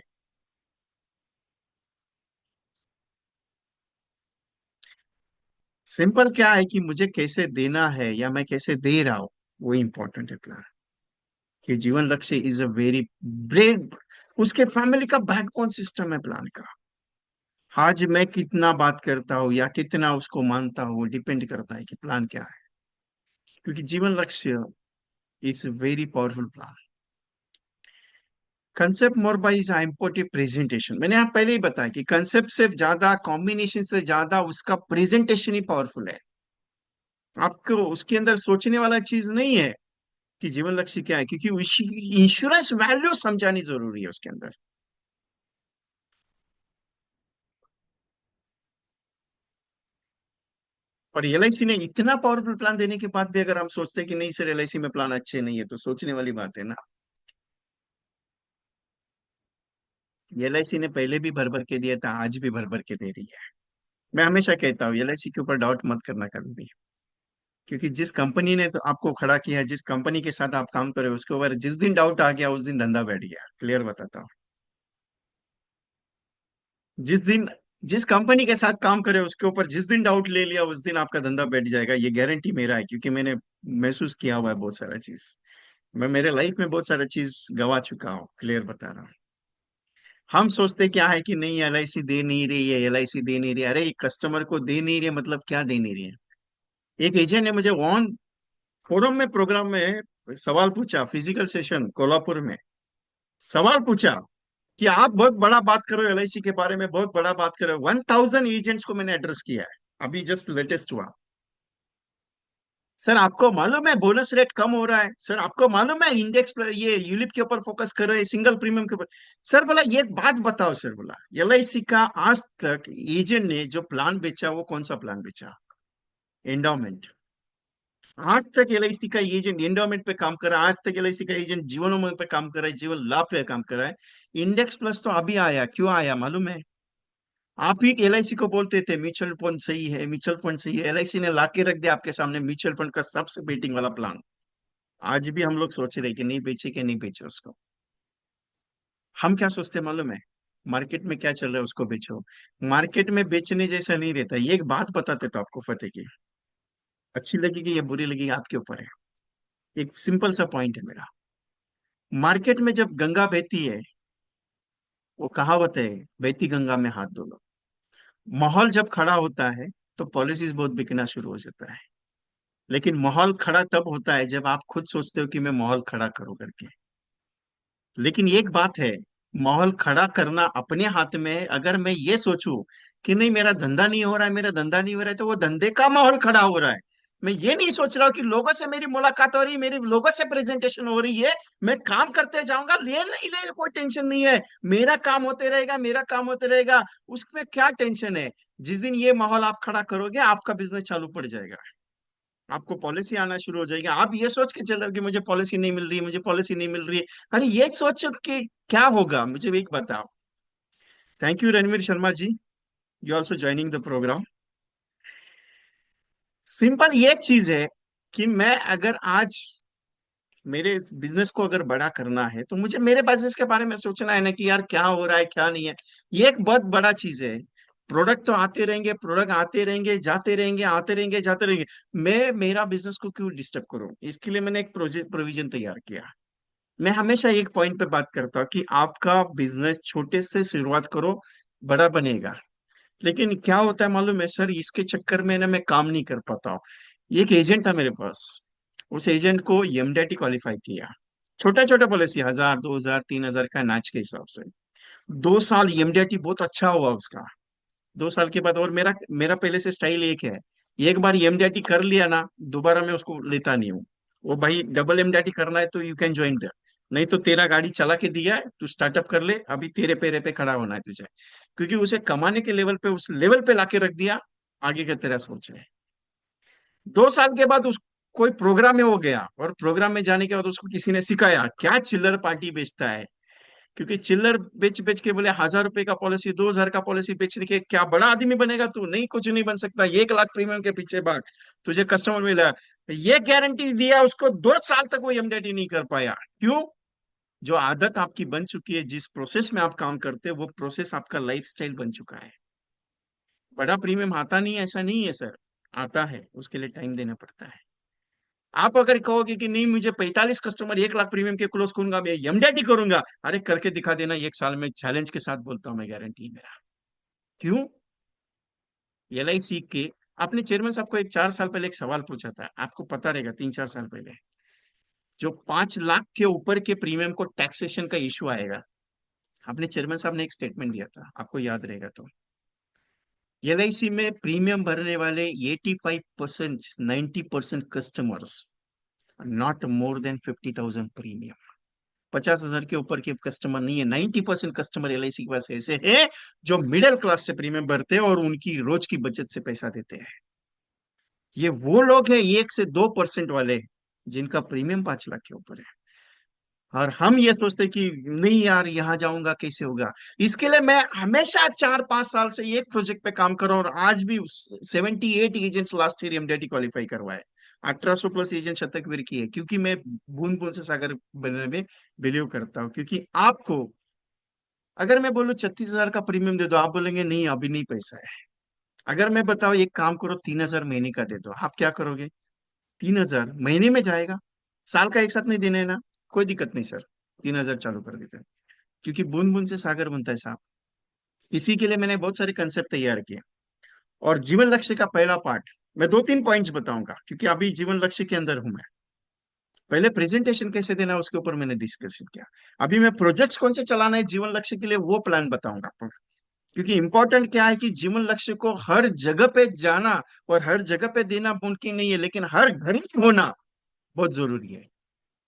सिंपल क्या है कि मुझे कैसे देना है या मैं कैसे दे रहा हूं, वो इंपॉर्टेंट है प्लान। कि जीवन लक्ष्य इज अ वेरी ब्रेड, उसके फैमिली का बैकबोन सिस्टम है प्लान का। आज मैं कितना बात करता हूँ या कितना उसको मानता हूँ, वो डिपेंड करता है कि प्लान क्या है। क्योंकि जीवन लक्ष्य is very powerful plan. Concept more by is important presentation, मैंने आप पहले ही बताया कि कंसेप्ट से ज्यादा, कॉम्बिनेशन से ज्यादा उसका प्रेजेंटेशन ही पावरफुल है। आपको उसके अंदर सोचने वाला चीज नहीं है कि जीवन लक्ष्य क्या है, क्योंकि उसकी इंश्योरेंस वैल्यू समझानी जरूरी है उसके अंदर। और एलआईसी ने इतना पावरफुल प्लान देने के बाद भी अगर हम सोचते हैं कि नहीं सर एलआईसी में प्लान अच्छे नहीं है, तो सोचने वाली बात है ना। एलआईसी ने पहले भी भर भर के दिया था, आज भी भर भर के दे रही है। मैं हमेशा कहता हूँ एलआईसी के ऊपर डाउट मत करना कभी भी, क्योंकि जिस कंपनी ने तो आपको खड़ा किया है, जिस कंपनी के साथ आप काम कर रहे हो, उसके ऊपर जिस दिन डाउट आ गया उस दिन धंधा बैठ गया, क्लियर बताता हूँ। जिस दिन, जिस कंपनी के साथ काम करे उसके ऊपर जिस दिन डाउट ले लिया उस दिन आपका धंधा बैठ जाएगा, ये गारंटी मेरा है, क्योंकि मैंने महसूस किया हुआ है बहुत सारा चीज। मैं मेरे लाइफ में बहुत सारा चीज गवा चुका हूँ, क्लियर बता रहा हूँ। हम सोचते क्या है कि नहीं, एलआईसी दे नहीं रही है, एलआईसी दे नहीं रही है। अरे कस्टमर को दे नहीं रही है मतलब क्या दे नहीं रही है? एक एजेंट ने मुझे ऑन फोरम में, प्रोग्राम में सवाल पूछा, फिजिकल सेशन कोल्हापुर में। सवाल पूछा कि आप बहुत बड़ा बात करो एलआईसी के बारे में, बहुत बड़ा बात करो। 1000 एजेंट्स को मैंने एड्रेस किया है, अभी जस्ट लेटेस्ट हुआ। सर आपको मालूम है बोनस रेट कम हो रहा है? सर आपको मालूम है इंडेक्स पर ये यूलिप के ऊपर फोकस कर रहे हैं, सिंगल प्रीमियम के ऊपर। सर बोला ये एक बात बताओ, सर बोला एलआईसी का आज तक एजेंट ने जो प्लान बेचा वो कौन सा प्लान बेचा? एंडोमेंट। आज तक एलआईसी का एजेंट एंडोमेंट पे काम कर रहा है, आज तक एलआईसी का एजेंट जीवनों पे काम कर रहा है, जीवन लाभ पे काम कर रहा है। इंडेक्स प्लस तो अभी आया, क्यों आया मालूम है? आप ही एलआईसी को बोलते थे म्यूचुअल फंड सही है, म्यूचुअल फंड सही है, एलआईसी ने लाके रख दिया आपके सामने म्यूचुअल फंड का सबसे बेटिंग वाला प्लान। आज भी हम लोग सोच रहे हैं कि नहीं बेचे, कि नहीं बेचे उसको। हम क्या सोचते हैं मालूम है? मार्केट में क्या चल रहा है उसको बेचो। मार्केट में बेचने जैसा नहीं रहता। ये एक बात बताते तो आपको फतेह की, अच्छी लगेगी या बुरी लगेगी आपके ऊपर है। एक सिंपल सा पॉइंट है मेरा। मार्केट में जब गंगा बहती है, वो कहावत है, बहती गंगा में हाथ धो लो। माहौल जब खड़ा होता है तो पॉलिसीज बहुत बिकना शुरू हो जाता है। लेकिन माहौल खड़ा तब होता है जब आप खुद सोचते हो कि मैं माहौल खड़ा करूं करके। लेकिन एक बात है, माहौल खड़ा करना अपने हाथ में है। अगर मैं ये सोचूं कि नहीं मेरा धंधा नहीं हो रहा है, मेरा धंधा नहीं हो रहा है, तो वो धंधे का माहौल खड़ा हो रहा है। मैं ये नहीं सोच रहा हूँ कि लोगों से मेरी मुलाकात हो रही है, मेरी लोगों से प्रेजेंटेशन हो रही है, मैं काम करते जाऊंगा, ले नहीं ले कोई टेंशन नहीं है, मेरा काम होते रहेगा, मेरा काम होते रहेगा। उसमें क्या टेंशन है? जिस दिन ये माहौल आप खड़ा करोगे आपका बिजनेस चालू पड़ जाएगा, आपको पॉलिसी आना शुरू हो जाएगी। आप ये सोच के चल रहे हो कि मुझे पॉलिसी नहीं मिल रही है, मुझे पॉलिसी नहीं मिल रही है। अरे ये सोच के क्या होगा, मुझे एक बताओ। Thank you Ranveer Sharma ji, you also joining the program. Simple ये चीज है कि मैं अगर आज मेरे इस बिजनेस को अगर बड़ा करना है तो मुझे मेरे बिजनेस के बारे में सोचना है ना, कि यार क्या हो रहा है क्या नहीं है। ये एक बहुत बड़ा चीज है। प्रोडक्ट तो आते रहेंगे, प्रोडक्ट आते रहेंगे, जाते रहेंगे, आते रहेंगे, जाते रहेंगे। मैं मेरा बिजनेस को क्यों डिस्टर्ब करूं? इसके लिए मैंने एक प्रोजेक्ट प्रोविजन तैयार किया। मैं हमेशा एक पॉइंट पे बात करता हूँ कि आपका बिजनेस छोटे से शुरुआत करो, बड़ा बनेगा। लेकिन क्या होता है मालूम है सर, इसके चक्कर में ना मैं काम नहीं कर पाता हूँ। एक एजेंट था मेरे पास, उस एजेंट को एमडेटी क्वालिफाई किया। छोटा छोटा पॉलिसी 1000 2000 3000 का नाच के हिसाब से। 2 साल एमडेटी बहुत अच्छा हुआ उसका। 2 साल के बाद, और मेरा मेरा पहले से स्टाइल एक है, एक बार एमडीआईटी कर लिया ना, दोबारा मैं उसको लेता नहीं हूँ। वो भाई डबल एमडीआईटी करना है तो यू कैन ज्वाइन देयर, नहीं तो तेरा गाड़ी चला के दिया है, तू स्टार्टअप कर ले, अभी तेरे पैरे पे खड़ा होना है तुझे। क्योंकि उसे कमाने के लेवल पे, उस लेवल पे लाके रख दिया। आगे का तेरा सोच है। 2 साल के बाद उस कोई प्रोग्राम में हो गया, और प्रोग्राम में जाने के बाद उसको किसी ने सिखाया क्या चिल्लर पार्टी बेचता है। क्योंकि चिल्लर बेच बेच के बोले 1000 रुपए का पॉलिसी, 2000 का पॉलिसी बेचने के क्या बड़ा आदमी बनेगा तू? नहीं, कुछ नहीं बन सकता, 1 लाख प्रीमियम के पीछे भाग, तुझे कस्टमर मिला। ये गारंटी दिया उसको, 2 साल तक वो एमडेटी नहीं कर पाया। क्यों? जो आदत आपकी बन चुकी है, जिस प्रोसेस में आप काम करते हो, वो प्रोसेस आपका लाइफस्टाइल बन चुका है। बड़ा प्रीमियम आता नहीं है ऐसा नहीं है सर, आता है, उसके लिए टाइम देना पड़ता है। आप अगर कहोगे कि नहीं मुझे 45 कस्टमर 1 लाख प्रीमियम के क्लोज करूंगा, मैं एमडेटी करूंगा, अरे करके दिखा देना 1 साल में, चैलेंज के साथ बोलता हूं मैं, गारंटी मेरा। क्यों? एलआईसी के अपने चेयरमैन साहब को एक 4 साल पहले एक सवाल पूछा था, आपको पता रहेगा, 3 4 साल पहले। जो 5 लाख के ऊपर के प्रीमियम को टैक्सेशन का इश्यू आएगा, अपने चेयरमैन साहब ने एक स्टेटमेंट दिया था, आपको याद रहेगा तो। एलआईसी में प्रीमियम भरने वाले 85% 90% customers not more than 50,000 premium. 50,000 के ऊपर के कस्टमर नहीं है। 90% कस्टमर एलआईसी के पास ऐसे हैं जो मिडिल क्लास से प्रीमियम भरते हैं और उनकी रोज की बचत से पैसा देते हैं। ये वो लोग हैं 1 से 2% वाले जिनका प्रीमियम 5 लाख के ऊपर है। और हम ये सोचते कि नहीं यार यहाँ जाऊंगा कैसे होगा। इसके लिए मैं हमेशा 4 5 साल से एक प्रोजेक्ट पे काम कर रहा हूँ, और आज भी 78 agents last year MDT qualify करवाए। 1800 प्लस एजेंट शतकवीर की है, क्योंकि मैं बूंद बूंद से सागर बनने में बिलीव करता हूँ। क्योंकि आपको अगर मैं बोलूं 36,000 का प्रीमियम दे दो, आप बोलेंगे नहीं अभी नहीं पैसा है। अगर मैं बताऊं एक काम करो 3,000 महीने का दे दो, आप क्या करोगे? 3,000 महीने में जाएगा, साल का एक साथ नहीं देना है ना, कोई दिक्कत नहीं सर, 3,000 चालू कर देते हैं। क्योंकि बूंद बूंद से सागर बनता है साहब। इसी के लिए मैंने बहुत सारे कंसेप्ट तैयार किए। और जीवन लक्ष्य का पहला पार्ट, मैं दो तीन पॉइंट्स बताऊंगा क्योंकि अभी जीवन लक्ष्य के अंदर हूं मैं। पहले प्रेजेंटेशन कैसे देना है उसके ऊपर मैंने डिस्कशन किया। अभी मैं प्रोजेक्ट्स कौन से चलाना है जीवन लक्ष्य के लिए वो प्लान बताऊंगा आपको। क्योंकि इंपॉर्टेंट क्या है कि जीवन लक्ष्य को हर जगह पे जाना और हर जगह पे देना मुमकिन नहीं है, लेकिन हर घर में होना बहुत जरूरी है।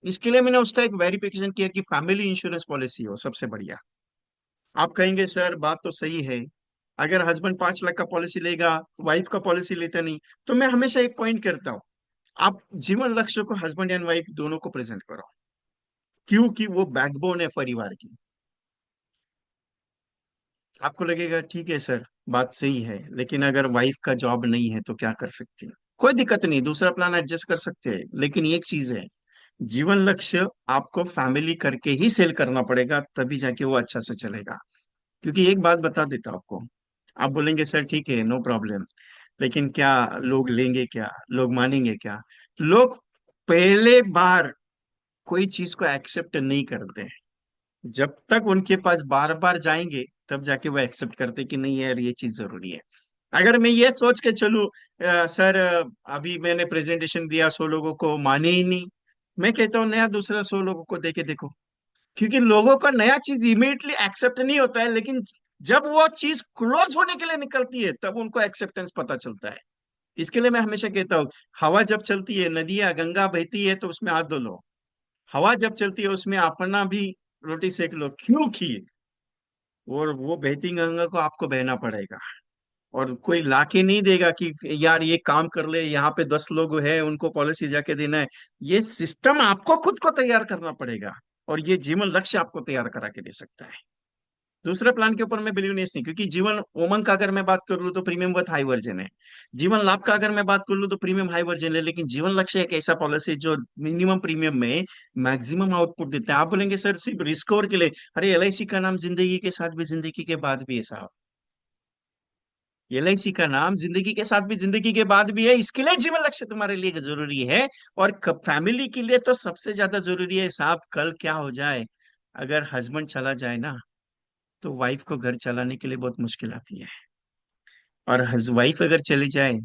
इसके लिए मैंने उसका एक वेरिफिकेशन किया कि फैमिली इंश्योरेंस पॉलिसी हो सबसे बढ़िया। आप कहेंगे सर बात तो सही है, अगर हस्बैंड 5 लाख का पॉलिसी लेगा, वाइफ का पॉलिसी लेता नहीं, तो मैं हमेशा एक पॉइंट करता हूँ, आप जीवन लक्ष्य को हस्बैंड एंड वाइफ दोनों को प्रेजेंट करो। क्योंकि वो बैकबोन है परिवार की। आपको लगेगा ठीक है सर, बात सही है, लेकिन अगर वाइफ का जॉब नहीं है तो क्या कर सकते हैं? कोई दिक्कत नहीं, दूसरा प्लान एडजस्ट कर सकते हैं, लेकिन एक चीज है, जीवन लक्ष्य आपको फैमिली करके ही सेल करना पड़ेगा, तभी जाके वो अच्छा से चलेगा। क्योंकि एक बात बता देता हूं आपको, आप बोलेंगे सर ठीक है नो प्रॉब्लम, लेकिन क्या लोग लेंगे, क्या लोग मानेंगे, क्या लोग पहले बार कोई चीज को एक्सेप्ट नहीं करते। जब तक उनके पास बार बार जाएंगे तब जाके वो एक्सेप्ट करते कि नहीं यार ये चीज जरूरी है। अगर मैं ये सोच के चलूं सर अभी मैंने प्रेजेंटेशन दिया 100 लोगों को, माने ही नहीं, मैं कहता हूँ नया दूसरा 100 लोगों को देके देखो। क्योंकि लोगों का नया चीज इमीडिएटली एक्सेप्ट नहीं होता है, लेकिन जब वो चीज क्लोज होने के लिए निकलती है तब उनको एक्सेप्टेंस पता चलता है। इसके लिए मैं हमेशा कहता हूँ, हवा जब चलती है, नदियां गंगा बहती है तो उसमें हाथ धो लो। हवा जब चलती है उसमें अपना भी रोटी सेक लो, क्योंकि और वो बहती गंगा को आपको बहना पड़ेगा। और कोई लाके नहीं देगा कि यार ये काम कर ले, यहाँ पे 10 लोग हैं उनको पॉलिसी जाके देना है। ये सिस्टम आपको खुद को तैयार करना पड़ेगा, और ये जीवन लक्ष्य आपको तैयार करा के दे सकता है। दूसरे प्लान के ऊपर मैं बिलीव नहीं, क्योंकि जीवन उमंग का अगर मैं बात कर लूँ तो प्रीमियम बहुत हाई वर्जन है। जीवन लाभ का अगर मैं बात कर लूँ तो प्रीमियम हाई वर्जन है, लेकिन जीवन लक्ष्य एक ऐसा पॉलिसी जो मिनिमम प्रीमियम में मैक्सिमम आउटपुट देता है। आप बोलेंगे सर सिर्फ रिस्क और के लिए, अरे एलआईसी का नाम जिंदगी के साथ भी जिंदगी के बाद भी है साहब। एलआईसी का नाम जिंदगी के साथ भी जिंदगी के बाद भी है, इसके लिए जीवन लक्ष्य तुम्हारे लिए जरूरी है। और फैमिली के लिए तो सबसे ज्यादा जरूरी है साहब, कल क्या हो जाए, अगर हस्बैंड चला जाए ना, तो वाइफ को घर चलाने के लिए बहुत मुश्किल आती है। और वाइफ अगर चली जाए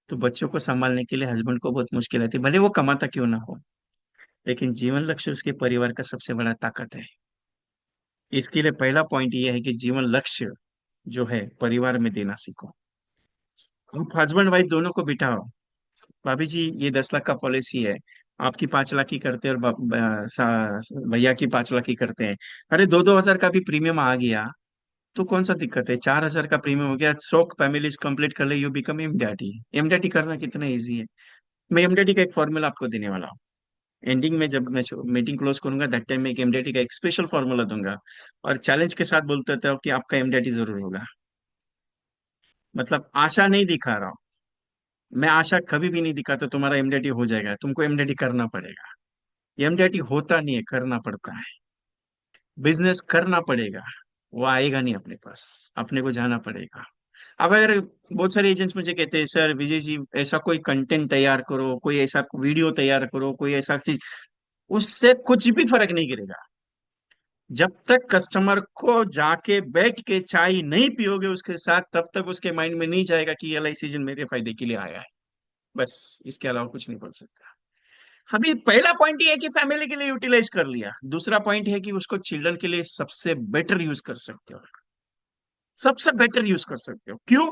तो बच्चों को संभालने के लिए हस्बैंड को बहुत मुश्किल आती है, भले वो कमाता क्यों ना हो। लेकिन जीवन लक्ष्य उसके परिवार का सबसे बड़ा ताकत है। इसके लिए पहला पॉइंट ये है कि जीवन लक्ष्य जो है परिवार में देना सीखो। आप हस्बैंड वाइफ दोनों को बिठाओ, भाभी जी ये 10 लाख का पॉलिसी है, आपकी 5 लाख की करते हैं और भैया की 5 लाख की करते हैं। अरे दो दो हजार का भी प्रीमियम आ गया तो कौन सा दिक्कत है, 4,000 का प्रीमियम हो गया, 100 फैमिलीज कंप्लीट कर ले, यू बिकम एमडीआरटी। एमडीआरटी करना कितना इजी है। मैं एमडीआरटी का एक फॉर्मूला आपको देने वाला हूँ। एंडिंग में जब मैं मीटिंग क्लोज करूंगा दैट टाइम में एक एमडीआरटी का एक स्पेशल फॉर्मूला दूंगा, और चैलेंज के साथ बोलते हो कि आपका एमडीआरटी जरूर होगा। मतलब आशा नहीं दिखा रहा हूँ, मैं आशा कभी भी नहीं दिखाता तुम्हारा एमडीआरटी हो जाएगा, तुमको एमडीआरटी करना पड़ेगा। एमडीआरटी होता नहीं है, करना पड़ता है। बिजनेस करना पड़ेगा, वो आएगा नहीं अपने पास, अपने को जाना पड़ेगा। अब अगर बहुत सारे एजेंट्स मुझे कहते हैं सर विजय जी ऐसा कोई कंटेंट तैयार करो, कोई ऐसा वीडियो तैयार करो, कोई ऐसा चीज, उससे कुछ भी फर्क नहीं गिरेगा। जब तक कस्टमर को जाके बैठ के चाय नहीं पियोगे उसके साथ, तब तक उसके माइंड में नहीं जाएगा कि एलआईसी मेरे फायदे के लिए आया है। बस इसके अलावा कुछ नहीं बोल सकता। अभी पहला पॉइंट ये है कि फैमिली के लिए यूटिलाइज कर लिया, दूसरा पॉइंट है कि उसको चिल्ड्रन के लिए सबसे बेटर यूज कर सकते हो। सबसे बेटर यूज कर सकते हो, क्यों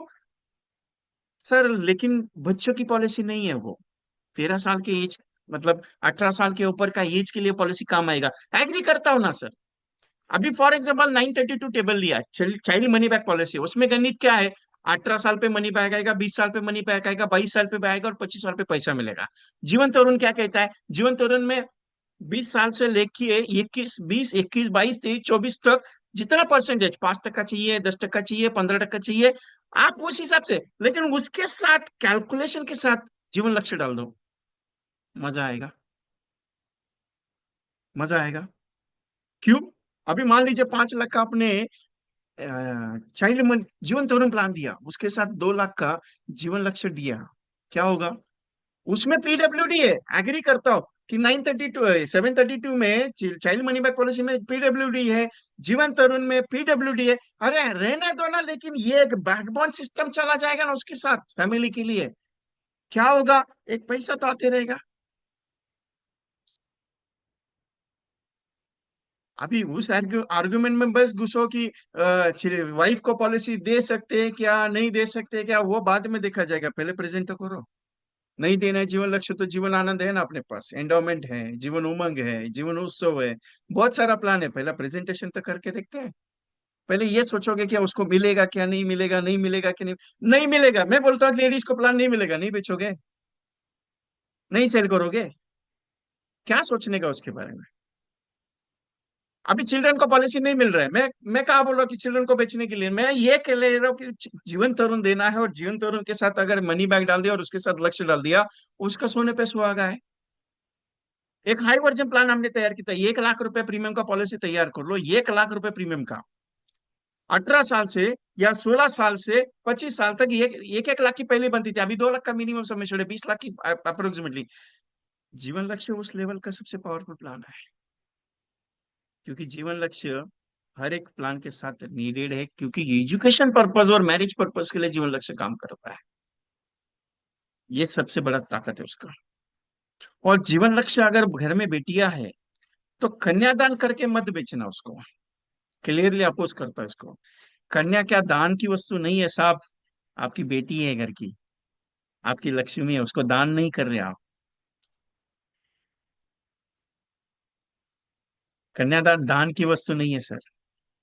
सर? लेकिन बच्चों की पॉलिसी नहीं है वो, 13 साल के एज, मतलब 18 साल के ऊपर का एज के लिए पॉलिसी काम आएगा। एग्री करता हूं ना सर। अभी फॉर एग्जाम्पल 932 टेबल लिया, चाइल्ड मनी बैक पॉलिसी, उसमें गणित क्या है? 18 साल पे मनी बैक आएगा, 20 साल पे मनी बैक आएगा, 22 साल पे आएगा और 25 साल पे पैसा मिलेगा। जीवन तरुण क्या कहता है? जीवन तरुण में 20 साल से लेके 21, 20, 21, 22, 23, 24 तक जितना परसेंटेज, 5% चाहिए, 10% चाहिए, 15% चाहिए, आप उस हिसाब से, लेकिन उसके साथ कैलकुलेशन के साथ जीवन लक्ष्य डाल दो, मजा आएगा। मजा आएगा। क्यों? अभी मान लीजिए 5 लाख का आपने चाइल्ड मन जीवन तरुण प्लान दिया, उसके साथ 2 लाख का जीवन लक्ष्य दिया, क्या होगा? उसमें पीडब्ल्यूडी है, एग्री करता हूं कि 932 732 में चाइल्ड मनी बैक पॉलिसी में पीडब्ल्यूडी है, जीवन तरुण में पीडब्ल्यूडी है। अरे रहने दो ना, लेकिन ये एक बैकबोन सिस्टम चला जाएगा ना उसके साथ फैमिली के लिए, क्या होगा? एक पैसा तो आते रहेगा। अभी उस आर्गुमेंट में बस घुसो कि वाइफ को पॉलिसी दे सकते हैं क्या, नहीं दे सकते क्या, वो बाद में देखा जाएगा, पहले प्रेजेंट तो करो। नहीं देना है जीवन लक्ष्य तो जीवन आनंद है ना अपने पास, एंडोमेंट है, जीवन उमंग है, जीवन उत्सव है, बहुत सारा प्लान है, पहला प्रेजेंटेशन तो करके देखते हैं। पहले ये सोचोगे कि उसको मिलेगा क्या, नहीं मिलेगा, नहीं मिलेगा कि नहीं, नहीं मिलेगा, मैं बोलता हूँ लेडीज को प्लान नहीं मिलेगा, नहीं बेचोगे, नहीं सेल करोगे, क्या सोचने का उसके बारे में? अभी चिल्ड्रन को पॉलिसी नहीं मिल रहा है, मैं कहा बोल रहा हूँ कि चिल्ड्रन को बेचने के लिए, मैं ये कह ले रहा हूँ कि जीवन तरुण देना है, और जीवन तरुण के साथ अगर मनी बैग डाल दिया और उसके साथ लक्ष्य डाल दिया, उसका सोने पे सुहागा है। एक हाई वर्जन प्लान हमने तैयार किया था, 1 लाख रुपए प्रीमियम का पॉलिसी तैयार कर लो, 1 लाख रुपए प्रीमियम का, 18 साल से या 16 साल से 25 साल तक, एक एक लाख की पहले बनती थी, अभी 2 लाख का मिनिमम समेशन है, 20 लाख की अप्रोक्सीमेटली। जीवन लक्ष्य उस लेवल का सबसे पावरफुल प्लान है, क्योंकि जीवन लक्ष्य हर एक प्लान के साथ नीडेड है, क्योंकि एजुकेशन पर्पज और मैरिज पर्पज के लिए जीवन लक्ष्य काम करता है। ये सबसे बड़ा ताकत है उसका। और जीवन लक्ष्य अगर घर में बेटियां है तो कन्यादान करके मत बेचना उसको, क्लियरली अपोज करता है इसको। कन्या क्या दान की वस्तु नहीं है साहब, आपकी बेटी है घर की, आपकी लक्ष्मी है, उसको दान नहीं कर रहे आप। कन्यादान दान की वस्तु नहीं है सर।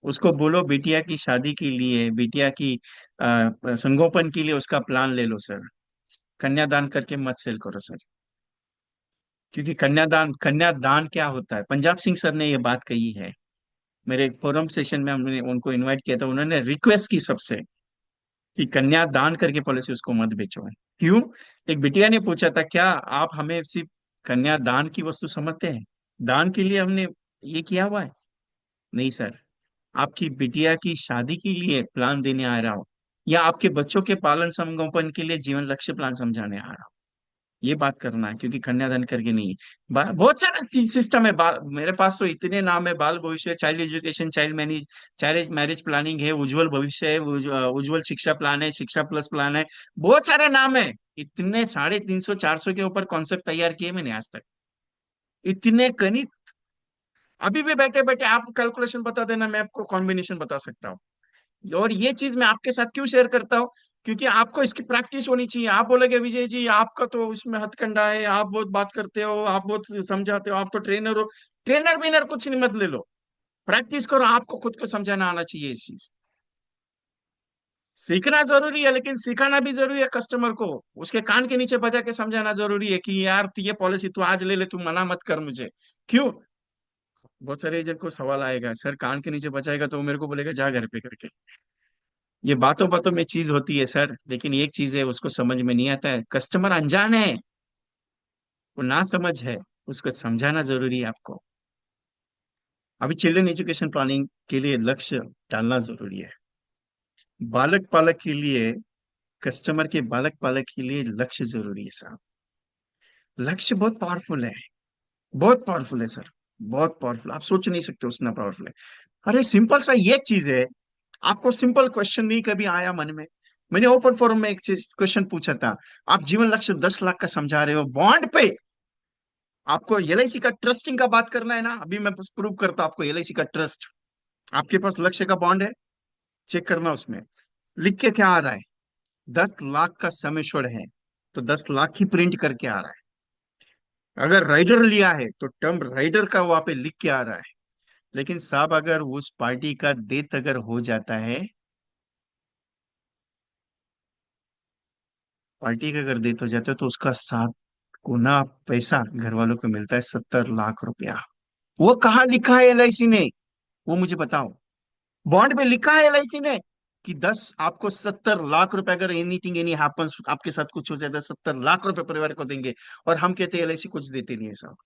उसको बोलो बिटिया की शादी के लिए, बिटिया की संगोपन के लिए उसका प्लान ले लो सर, कन्यादान करके मत सेल करो सर। क्योंकि कन्यादान क्या होता है, पंजाब सिंह सर ने ये बात कही है, मेरे एक फोरम सेशन में हमने उनको इनवाइट किया था, उन्होंने रिक्वेस्ट की सबसे कि कन्यादान करके पॉलिसी उसको मत बेचो। क्यों? एक बिटिया ने पूछा था, क्या आप हमें सिर्फ कन्यादान की वस्तु समझते हैं, दान के लिए हमने ये किया हुआ है? नहीं सर, आपकी बिटिया की शादी के लिए प्लान देने आ रहा हो, या आपके बच्चों के पालन संगोपन के लिए जीवन लक्ष्य प्लान समझाने आ रहा हो, ये बात करना है, क्योंकि कन्यादान करके नहीं। बहुत सारा सिस्टम है, मेरे पास तो इतने नाम है, बाल भविष्य, child education, child manage, child marriage planning है, उज्जवल भविष्य है, उज्जवल शिक्षा प्लान है, शिक्षा प्लस प्लान है, बहुत सारे नाम है। इतने 350 400 के ऊपर कॉन्सेप्ट तैयार किए मैंने आज तक, इतने गणित। अभी भी बैठे बैठे आप कैलकुलेशन बता देना, मैं आपको कॉम्बिनेशन बता सकता हूँ। और ये चीज मैं आपके साथ क्यों शेयर करता हूँ, क्योंकि आपको इसकी प्रैक्टिस होनी चाहिए। आप बोलोगे विजय जी आपका तो उसमें हथकंडा है, आप बहुत बात करते हो, आप बहुत समझाते हो, आप तो ट्रेनर हो। ट्रेनर विनर कुछ नहीं, मत ले लो, प्रैक्टिस करो, आपको खुद को समझाना आना चाहिए इस चीज। सीखना जरूरी है, लेकिन सिखाना भी जरूरी है कस्टमर को, उसके कान के नीचे बजा के समझाना जरूरी है कि यार ये पॉलिसी तू आज ले ले, तू मना मत कर मुझे। क्यों? बहुत सारे एजेंट को सवाल आएगा, सर कान के नीचे बजाएगा तो वो मेरे को बोलेगा जा घर पे करके। ये बातों बातों में चीज होती है सर, लेकिन एक चीज है उसको समझ में नहीं आता है, कस्टमर अनजान है, वो ना समझ है, उसको समझाना जरूरी है आपको। अभी चिल्ड्रन एजुकेशन प्लानिंग के लिए लक्ष्य डालना जरूरी है, बालक पालक के लिए, कस्टमर के बालक पालक के लिए लक्ष्य जरूरी है साहब। लक्ष्य बहुत पावरफुल है, बहुत पावरफुल है सर, बहुत पावरफुल, आप सोच नहीं सकते उतना पावरफुल है। अरे सिंपल सा ये चीज है, आपको सिंपल क्वेश्चन नहीं कभी आया मन में? मैंने ओपन फोरम में एक चीज क्वेश्चन पूछा था, आप जीवन लक्ष्य 10 लाख का समझा रहे हो बॉन्ड पे, आपको एलआईसी का ट्रस्टिंग का बात करना है ना, अभी मैं प्रूव करता हूं आपको एलआईसी का ट्रस्ट। आपके पास लक्ष्य का बॉन्ड है, चेक करना उसमें लिख के क्या आ रहा है, 10 लाख का सम एश्योर्ड है, तो 10 लाख ही प्रिंट करके आ रहा है। अगर राइडर लिया है तो टर्म राइडर का वहां पे लिख के आ रहा है। लेकिन साहब अगर उस पार्टी का डेथ अगर हो जाता है, पार्टी का अगर डेथ हो जाता है तो उसका 7 गुना पैसा घर वालों को मिलता है, 70 लाख रुपया। वो कहाँ लिखा है एलआईसी ने, वो मुझे बताओ। बॉन्ड में लिखा है एलआईसी ने कि 70 लाख रुपए, अगर एनीथिंग एनी हैपन्स, आपके साथ कुछ हो जाता है, 70 लाख रुपए परिवार को देंगे। और हम कहते हैं एलआईसी कुछ देते नहीं है साहब।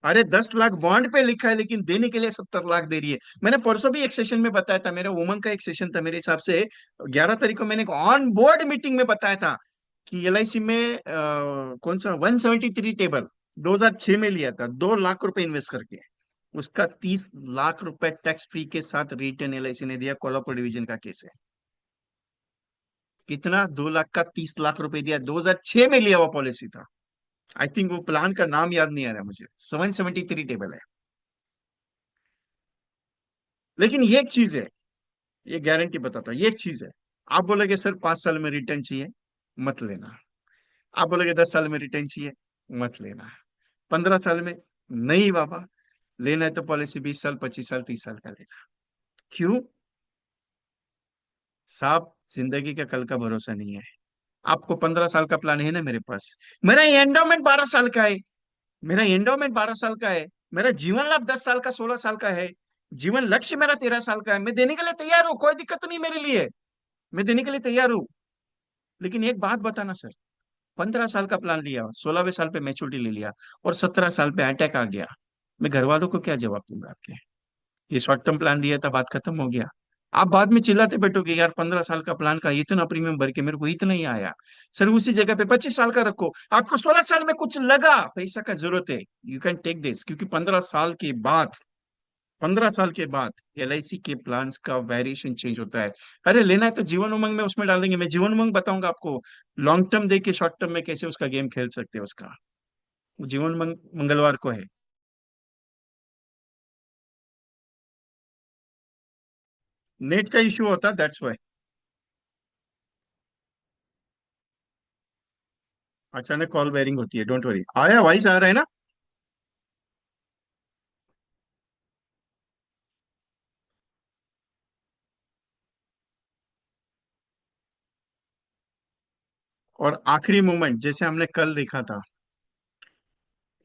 अरे 10 लाख बॉन्ड पे लिखा है, लेकिन देने के लिए 70 लाख दे रही है। मैंने परसों भी एक सेशन में बताया था, मेरा उमंग का एक सेशन था मेरे हिसाब से, 11 तारीख को मैंने ऑन बोर्ड मीटिंग में बताया था कि LIC में कौन सा 173 टेबल 2006 में लिया था, 2 लाख रुपए इन्वेस्ट करके। उसका 30 लाख रुपए टैक्स फ्री के साथ रिटर्न LIC ने दिया। कोल्हापुर डिवीजन का केस है। कितना? 2 लाख का 30 लाख रुपए दिया, 2006 में लिया हुआ पॉलिसी था। आई थिंक वो प्लान का नाम याद नहीं आ रहा मुझे। 173 टेबल है। लेकिन ये एक चीज है, ये गारंटी बताता है, ये एक चीज है। आप बोलोगे सर 5 साल में रिटर्न चाहिए, मत लेना। आप बोलोगे 10 साल में रिटर्न चाहिए, मत लेना। 15 साल में, नहीं बाबा। लेना है तो पॉलिसी 20 साल, 25 साल, 30 साल का लेना। क्यों? साहब, जिंदगी का कल का भरोसा नहीं है। आपको 15 साल का प्लान है ना मेरे पास। मेरा एंडोमेंट 12 साल का है। मेरा एंडोमेंट 12 साल का है। मेरा जीवन लाभ 10 साल का, 16 साल का है। जीवन लक्ष्य मेरा 13 साल का है। मैं देने के लिए तैयार हूँ, कोई दिक्कत नहीं मेरे लिए। मैं देने के लिए तैयार हूँ। लेकिन एक बात बताना सर, 15 साल का प्लान लिया, 16वें साल पे मैच्योरिटी ले लिया, और 17 साल पे अटैक आ गया। मैं घर वालों को क्या जवाब दूंगा आपके? ये शॉर्ट टर्म प्लान दिया था, बात खत्म हो गया। आप बाद में चिल्लाते बैठोगे यार 15 साल का प्लान का इतना प्रीमियम भर के मेरे को इतना ही आया। सर उसी जगह पे 25 साल का रखो। आपको 16 साल में कुछ लगा, पैसा का जरूरत है, यू कैन टेक दिस। क्योंकि 15 साल के बाद, 15 साल के बाद LIC के प्लान का वेरिएशन चेंज होता है। अरे लेना है तो जीवन उमंग में उसमें डाल देंगे। मैं जीवन उमंग बताऊंगा आपको, लॉन्ग टर्म देख के शॉर्ट टर्म में कैसे उसका गेम खेल सकते हैं उसका। जीवन उमंग मंगलवार को है। नेट का इश्यू होता, दैट्स वाई। अचानक कॉल बेरिंग होती है, डोंट वरी। आया, वॉइस आ रहा है ना? और आखिरी मोमेंट जैसे हमने कल देखा था,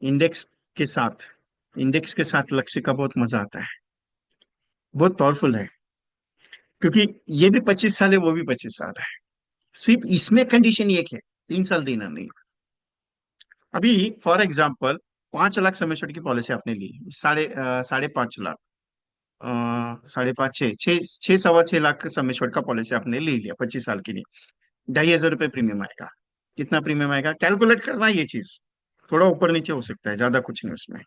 इंडेक्स के साथ, इंडेक्स के साथ लक्ष्य का बहुत मजा आता है। बहुत पावरफुल है। क्योंकि ये भी 25 साल है, वो भी 25 साल है। सिर्फ इसमें कंडीशन एक है, 3 साल देना नहीं। अभी फॉर एग्जाम्पल 5 लाख समेशन की पॉलिसी आपने ली, साढ़े 5 लाख, 5.5, 6.5 लाख समेशन का पॉलिसी आपने ले लिया 25 साल के लिए। 2,500 रुपये प्रीमियम आएगा। कितना प्रीमियम आएगा कैलकुलेट करना, ये चीज थोड़ा ऊपर नीचे हो सकता है, ज्यादा कुछ नहीं उसमें।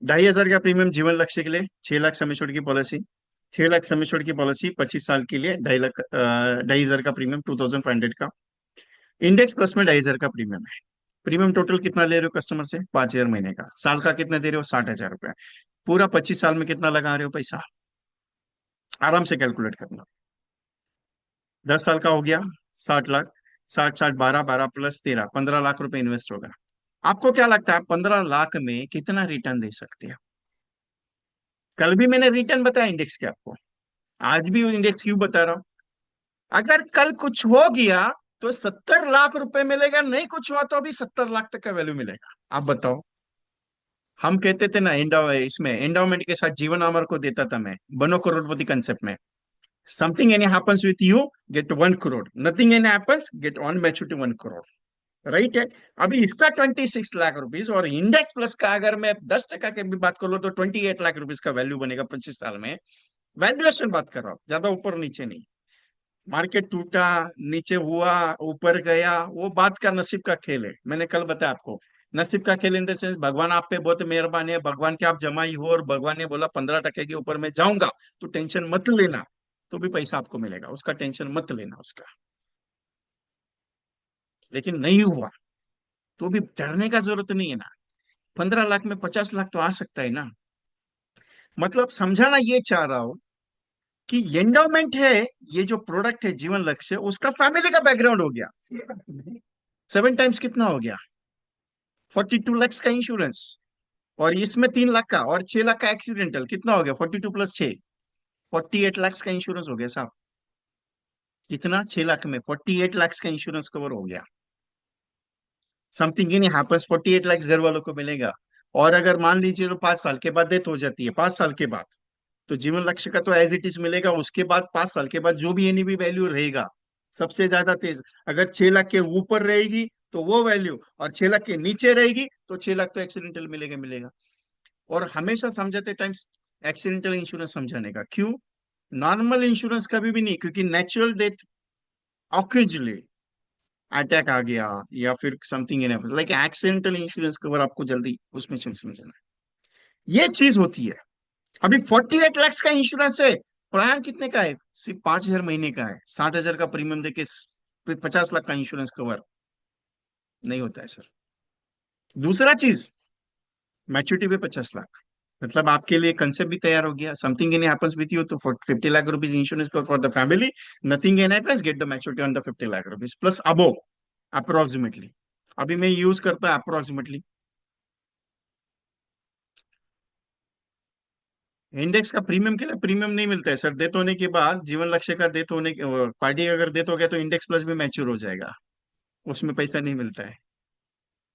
2,500 का प्रीमियम जीवन लक्ष्य के लिए, 6 लाख समेशन की पॉलिसी। 6 लाख समेशन की पॉलिसी 25 साल के लिए, 2.5 लाख, 2,500 का प्रीमियम, 2,500 का। इंडेक्स प्लस में 2,500 का प्रीमियम है। प्रीमियम टोटल कितना ले रहे हो कस्टमर से? 5,000 महीने का। साल का कितना दे रहे हो? 60,000 रुपया। पूरा 25 साल में कितना लगा रहे हो पैसा? आराम से कैलकुलेट करना। 10 साल का हो गया 60 लाख। 60, 60, 12, 12 प्लस 13, 15 लाख रुपए इन्वेस्ट होगा। आपको क्या लगता है 15 लाख में कितना रिटर्न दे सकते हैं? कल भी मैंने रिटर्न बताया इंडेक्स के आपको, आज भी इंडेक्स क्यों बता रहा हूं। अगर कल कुछ हो गया तो 70 लाख रुपए मिलेगा, नहीं कुछ हुआ तो भी 70 लाख तक का वैल्यू मिलेगा। आप बताओ। हम कहते थे ना, इसमें एंडाउमेंट के साथ जीवन अमर को देता था मैं, बनो करोड़पति कंसेप्ट में। Something any happens with you, get 1 crore. Nothing any happens, get on maturity 1 crore. Right है। अभी इसका 26 लाख रुपीज, और इंडेक्स प्लस का अगर मैं 10% की भी बात कर लो तो 28 लाख रुपीज का वैल्यू बनेगा 25 साल में। वैल्यूएशन बात कर रहा हूं, ज्यादा ऊपर नीचे नहीं। मार्केट टूटा, नीचे हुआ, ऊपर गया, वो बात का नसीब का खेल है। मैंने कल बताया आपको, नसीब का खेल इन द सेंस, भगवान आप पे बहुत मेहरबान है, भगवान के आप जमाई हो, और भगवान ने बोला 15% के ऊपर मैं जाऊंगा तो टेंशन मत लेना, तो भी पैसा आपको मिलेगा, उसका टेंशन मत लेना उसका। लेकिन नहीं हुआ तो भी डरने का जरूरत नहीं है ना। 15 लाख में 50 लाख तो आ सकता है ना। मतलब समझाना ये चाह रहा हूं कि एंडोमेंट है, ये जो प्रोडक्ट है जीवन लक्ष्य, उसका फैमिली का बैकग्राउंड हो गया। 7 टाइम्स कितना हो गया? 42 लाख का इंश्योरेंस। और इसमें 3 लाख का और 6 लाख का एक्सीडेंटल, कितना हो गया? 42 + 6, 48 लाख का इंश्योरेंस हो गया साहब। कितना? 6 लाख में 48 लाख का इंश्योरेंस कवर हो गया। समथिंग इन हैपेंस, 48 लाख घर वालों को मिलेगा। और अगर मान लीजिए तो 5 साल के बाद डेथ हो जाती है, 5 साल के बाद, तो जीवन लक्ष्य का तो एज इट इज मिलेगा। उसके बाद 5 साल के बाद जो भी एनबी वैल्यू रहेगा, सबसे ज्यादा तेज, अगर 6 लाख के ऊपर रहेगी तो वो वैल्यू, और 6 लाख के नीचे रहेगी तो 6 लाख तो एक्सीडेंटल मिलेगा मिलेगा। और हमेशा समझाते टाइम एक्सीडेंटल इंश्योरेंस समझाने का क्यों, नॉर्मल इंश्योरेंस कभी भी नहीं, क्योंकि नेचुरल डेथ ऑकेजली, अटैक आ गया या फिर something in like accidental insurance cover आपको जल्दी उसमें चल समझना है। ये चीज होती है। अभी 48 लाख का इंश्योरेंस है, प्राण कितने का है? सिर्फ 5,000 महीने का है, 60,000 का प्रीमियम देके 50 लाख का इंश्योरेंस कवर नहीं होता है सर। दूसरा चीज, मैच्योरिटी पे 50 लाख, मतलब आपके लिए कंसेप्ट भी तैयार हो गया। Something in happens with you तो for 50 lakh rupees insurance for the family, nothing in happens, get the maturity on the 50 lakh rupees plus above, approximately. अभी मैं यूज करता अप्रोक्सीमेटली। इंडेक्स का प्रीमियम के लिए प्रीमियम नहीं मिलता है सर, डेथ होने के बाद, जीवन लक्ष्य का डेथ होने के, पार्टी अगर डेथ हो गया तो इंडेक्स प्लस भी मैच्योर हो जाएगा, उसमें पैसा नहीं मिलता है।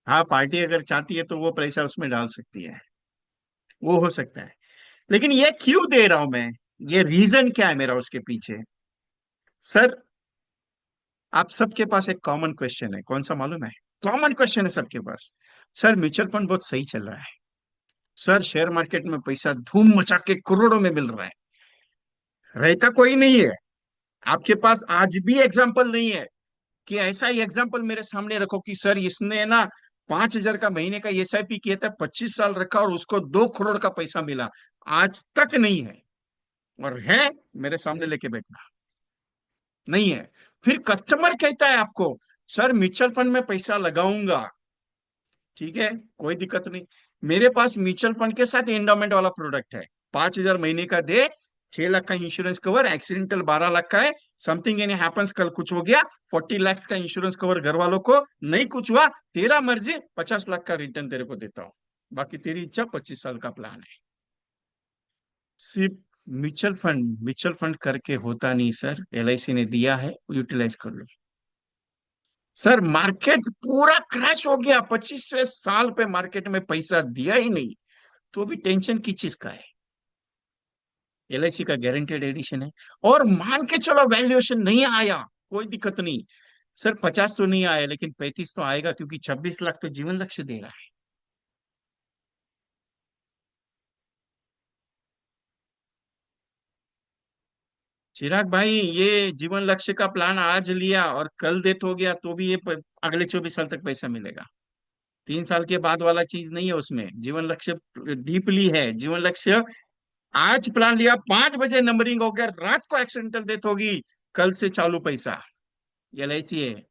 हाँ, पार्टी अगर चाहती है तो वो पैसा उसमें डाल सकती है, वो हो सकता है। लेकिन ये क्यों दे रहा हूं मैं, ये रीजन क्या है मेरा उसके पीछे? सर, आप सबके पास एक कॉमन क्वेश्चन है, कौन सा मालूम है? कॉमन क्वेश्चन है सबके पास। सर, म्यूचुअल फंड बहुत सही चल रहा है, सर शेयर मार्केट में पैसा धूम मचा के करोड़ों में मिल रहा है, रहता कोई नहीं है। आपके पास आज भी एग्जाम्पल नहीं है कि ऐसा ही एग्जाम्पल मेरे सामने रखो कि सर इसने ना 5,000 का महीने का SIP किया था, 25 साल रखा और उसको 2 करोड़ का पैसा मिला। आज तक नहीं है। और है, मेरे सामने लेके बैठना, नहीं है। फिर कस्टमर कहता है आपको, सर म्यूचुअल फंड में पैसा लगाऊंगा, ठीक है, कोई दिक्कत नहीं। मेरे पास म्यूचुअल फंड के साथ एंडोमेंट वाला प्रोडक्ट है, 5,000 महीने का दे, 6 लाख का इंश्योरेंस कवर, एक्सीडेंटल 12 लाख का है, समथिंग एनी हैपेंस, कल कुछ हो गया, 40 लाख का इंश्योरेंस कवर घर वालों को, नहीं कुछ हुआ, तेरा मर्जी, 50 लाख का रिटर्न तेरे को देता हूं, बाकी तेरी इच्छा, 25 साल का प्लान है। सिर्फ म्यूचुअल फंड करके होता नहीं सर, LIC ने दिया है, यूटिलाइज कर लो। सर मार्केट पूरा क्रैश हो गया, 25वें साल पे मार्केट में पैसा दिया ही नहीं, तो भी टेंशन किस चीज का है? LIC का गारंटेड एडिशन है। और मान के चलो वैल्यूएशन नहीं आया, कोई दिक्कत नहीं। सर 50 तो नहीं आया, लेकिन 35 तो आएगा, क्योंकि 26 लाख तो जीवन लक्ष्य दे रहा है। चिराग भाई, ये जीवन लक्ष्य का प्लान आज लिया और कल डेथ हो गया तो भी ये अगले 24 साल तक पैसा मिलेगा। 3 साल के बाद वाला चीज नहीं है उसमें, जीवन लक्ष्य डीपली है। जीवन लक्ष्य आज प्लान लिया, 5 बजे नंबरिंग हो गया, रात को एक्सीडेंटल डेथ होगी, कल से चालू पैसा। LIC है,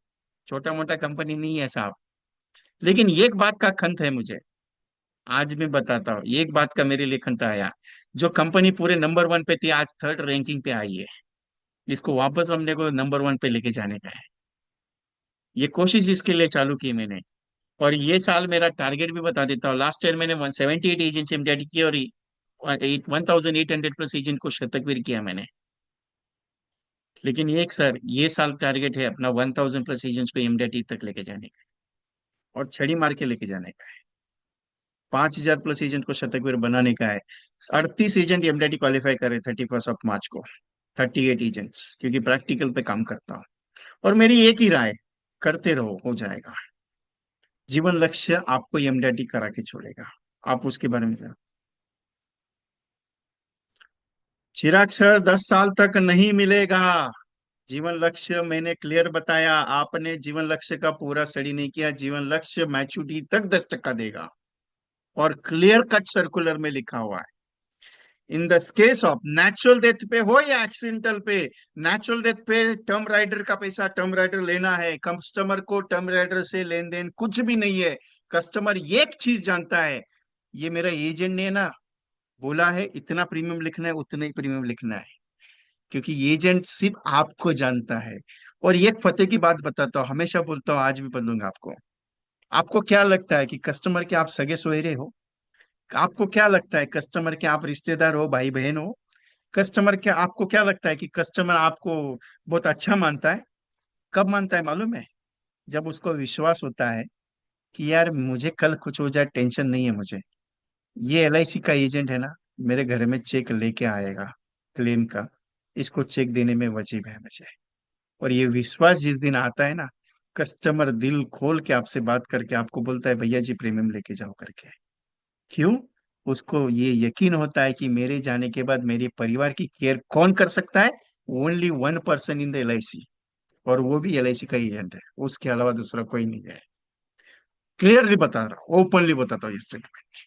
छोटा मोटा कंपनी नहीं है साहब। लेकिन एक बात का खंत है मुझे, आज मैं बताता हूँ, एक बात का मेरे लिए खंत आया। जो कंपनी पूरे नंबर 1 पे थी, आज थर्ड रैंकिंग पे आई है, इसको वापस हमने को नंबर 1 पे लेके जाने का है। ये कोशिश इसके लिए चालू की मैंने। और ये साल मेरा टारगेट भी बता देता हूँ, लास्ट ईयर मैंने 178 एजेंट एमडीआईटी की, और 1,800 एजेंट को शतकवीर किया मैंने। लेकिन एक सर, ये साल टारगेट है अपना 1,000+ एजेंट्स को एमडीआईटी तक लेके जाने का, और छड़ी मार के लेके जाने का है। 5,000+ एजेंट को शतकवीर बनाने का है। 38 एजेंट एमडीआईटी क्वालिफाई करे 31 मार्च को, 38 एजेंट्स, क्योंकि प्रैक्टिकल पे काम करता हूँ। और मेरी एक ही राय, करते रहो, हो जाएगा। जीवन लक्ष्य आपको एमडीआईटी करा के छोड़ेगा, आप उसके बारे में चिराग सर, 10 साल तक नहीं मिलेगा। जीवन लक्ष्य मैंने क्लियर बताया, आपने जीवन लक्ष्य का पूरा स्टडी नहीं किया। जीवन लक्ष्य मैच्योरिटी तक 10% देगा, और क्लियर कट सर्कुलर में लिखा हुआ है। In the case of natural death पे हो या एक्सीडेंटल पे, नेचुरल डेथ पे टर्म राइडर का पैसा टर्म राइडर लेना है, कस्टमर को टर्म राइडर से लेन देन कुछ भी नहीं है। कस्टमर एक चीज जानता है, ये मेरा एजेंट ने ना बोला है इतना प्रीमियम लिखना है, उतना ही प्रीमियम लिखना है, क्योंकि एजेंट सिर्फ आपको जानता है। और ये एक फतेह की बात बताता हूँ, हमेशा बोलता हूँ, आज भी बोलूंगा आपको। आपको क्या लगता है कि कस्टमर के आप सगे सोहरे हो? आपको क्या लगता है कस्टमर के आप रिश्तेदार हो, भाई बहन हो? कस्टमर के आपको क्या लगता है कि कस्टमर आपको बहुत अच्छा मानता है? कब मानता है मालूम है? जब उसको विश्वास होता है कि यार मुझे कल कुछ हो जाए, टेंशन नहीं है मुझे, ये LIC का एजेंट है ना, मेरे घर में चेक लेके आएगा क्लेम का, इसको चेक देने में वजीब है मुझे। और ये विश्वास जिस दिन आता है ना, कस्टमर दिल खोल के आपसे बात करके आपको बोलता है भैया जी प्रीमियम लेके जाओ करके। क्यों? उसको ये यकीन होता है कि मेरे जाने के बाद मेरे परिवार की केयर कौन कर सकता है? Only 1 person in the LIC, और वो भी एलआईसी का एजेंट है, उसके अलावा दूसरा कोई नहीं है। क्लियरली बता रहा हूँ, ओपनली बताता हूँ इस स्टेटमेंट।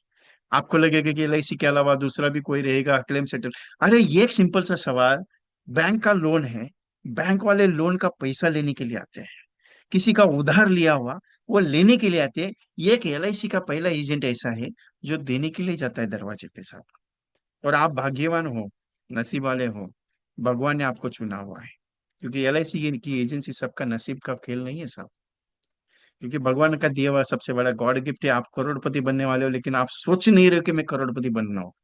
आपको लगेगा कि एलआईसी के अलावा दूसरा भी कोई रहेगा क्लेम सेटल। अरे ये एक सिंपल सा सवाल, बैंक का लोन है, बैंक वाले लोन का पैसा लेने के लिए आते हैं, किसी का उधार लिया हुआ वो लेने के लिए आते हैं। ये एक एलआईसी का पहला एजेंट ऐसा है जो देने के लिए जाता है दरवाजे पे साहब। और आप भाग्यवान हो, नसीब वाले हो, भगवान ने आपको चुना हुआ है। क्योंकि एलआईसी की एजेंसी सबका नसीब का खेल नहीं है साहब। क्योंकि भगवान का दिया हुआ सबसे बड़ा गॉड गिफ्ट है। आप करोड़पति बनने वाले हो, लेकिन आप सोच नहीं रहे हो कि मैं करोड़पति बनना हो।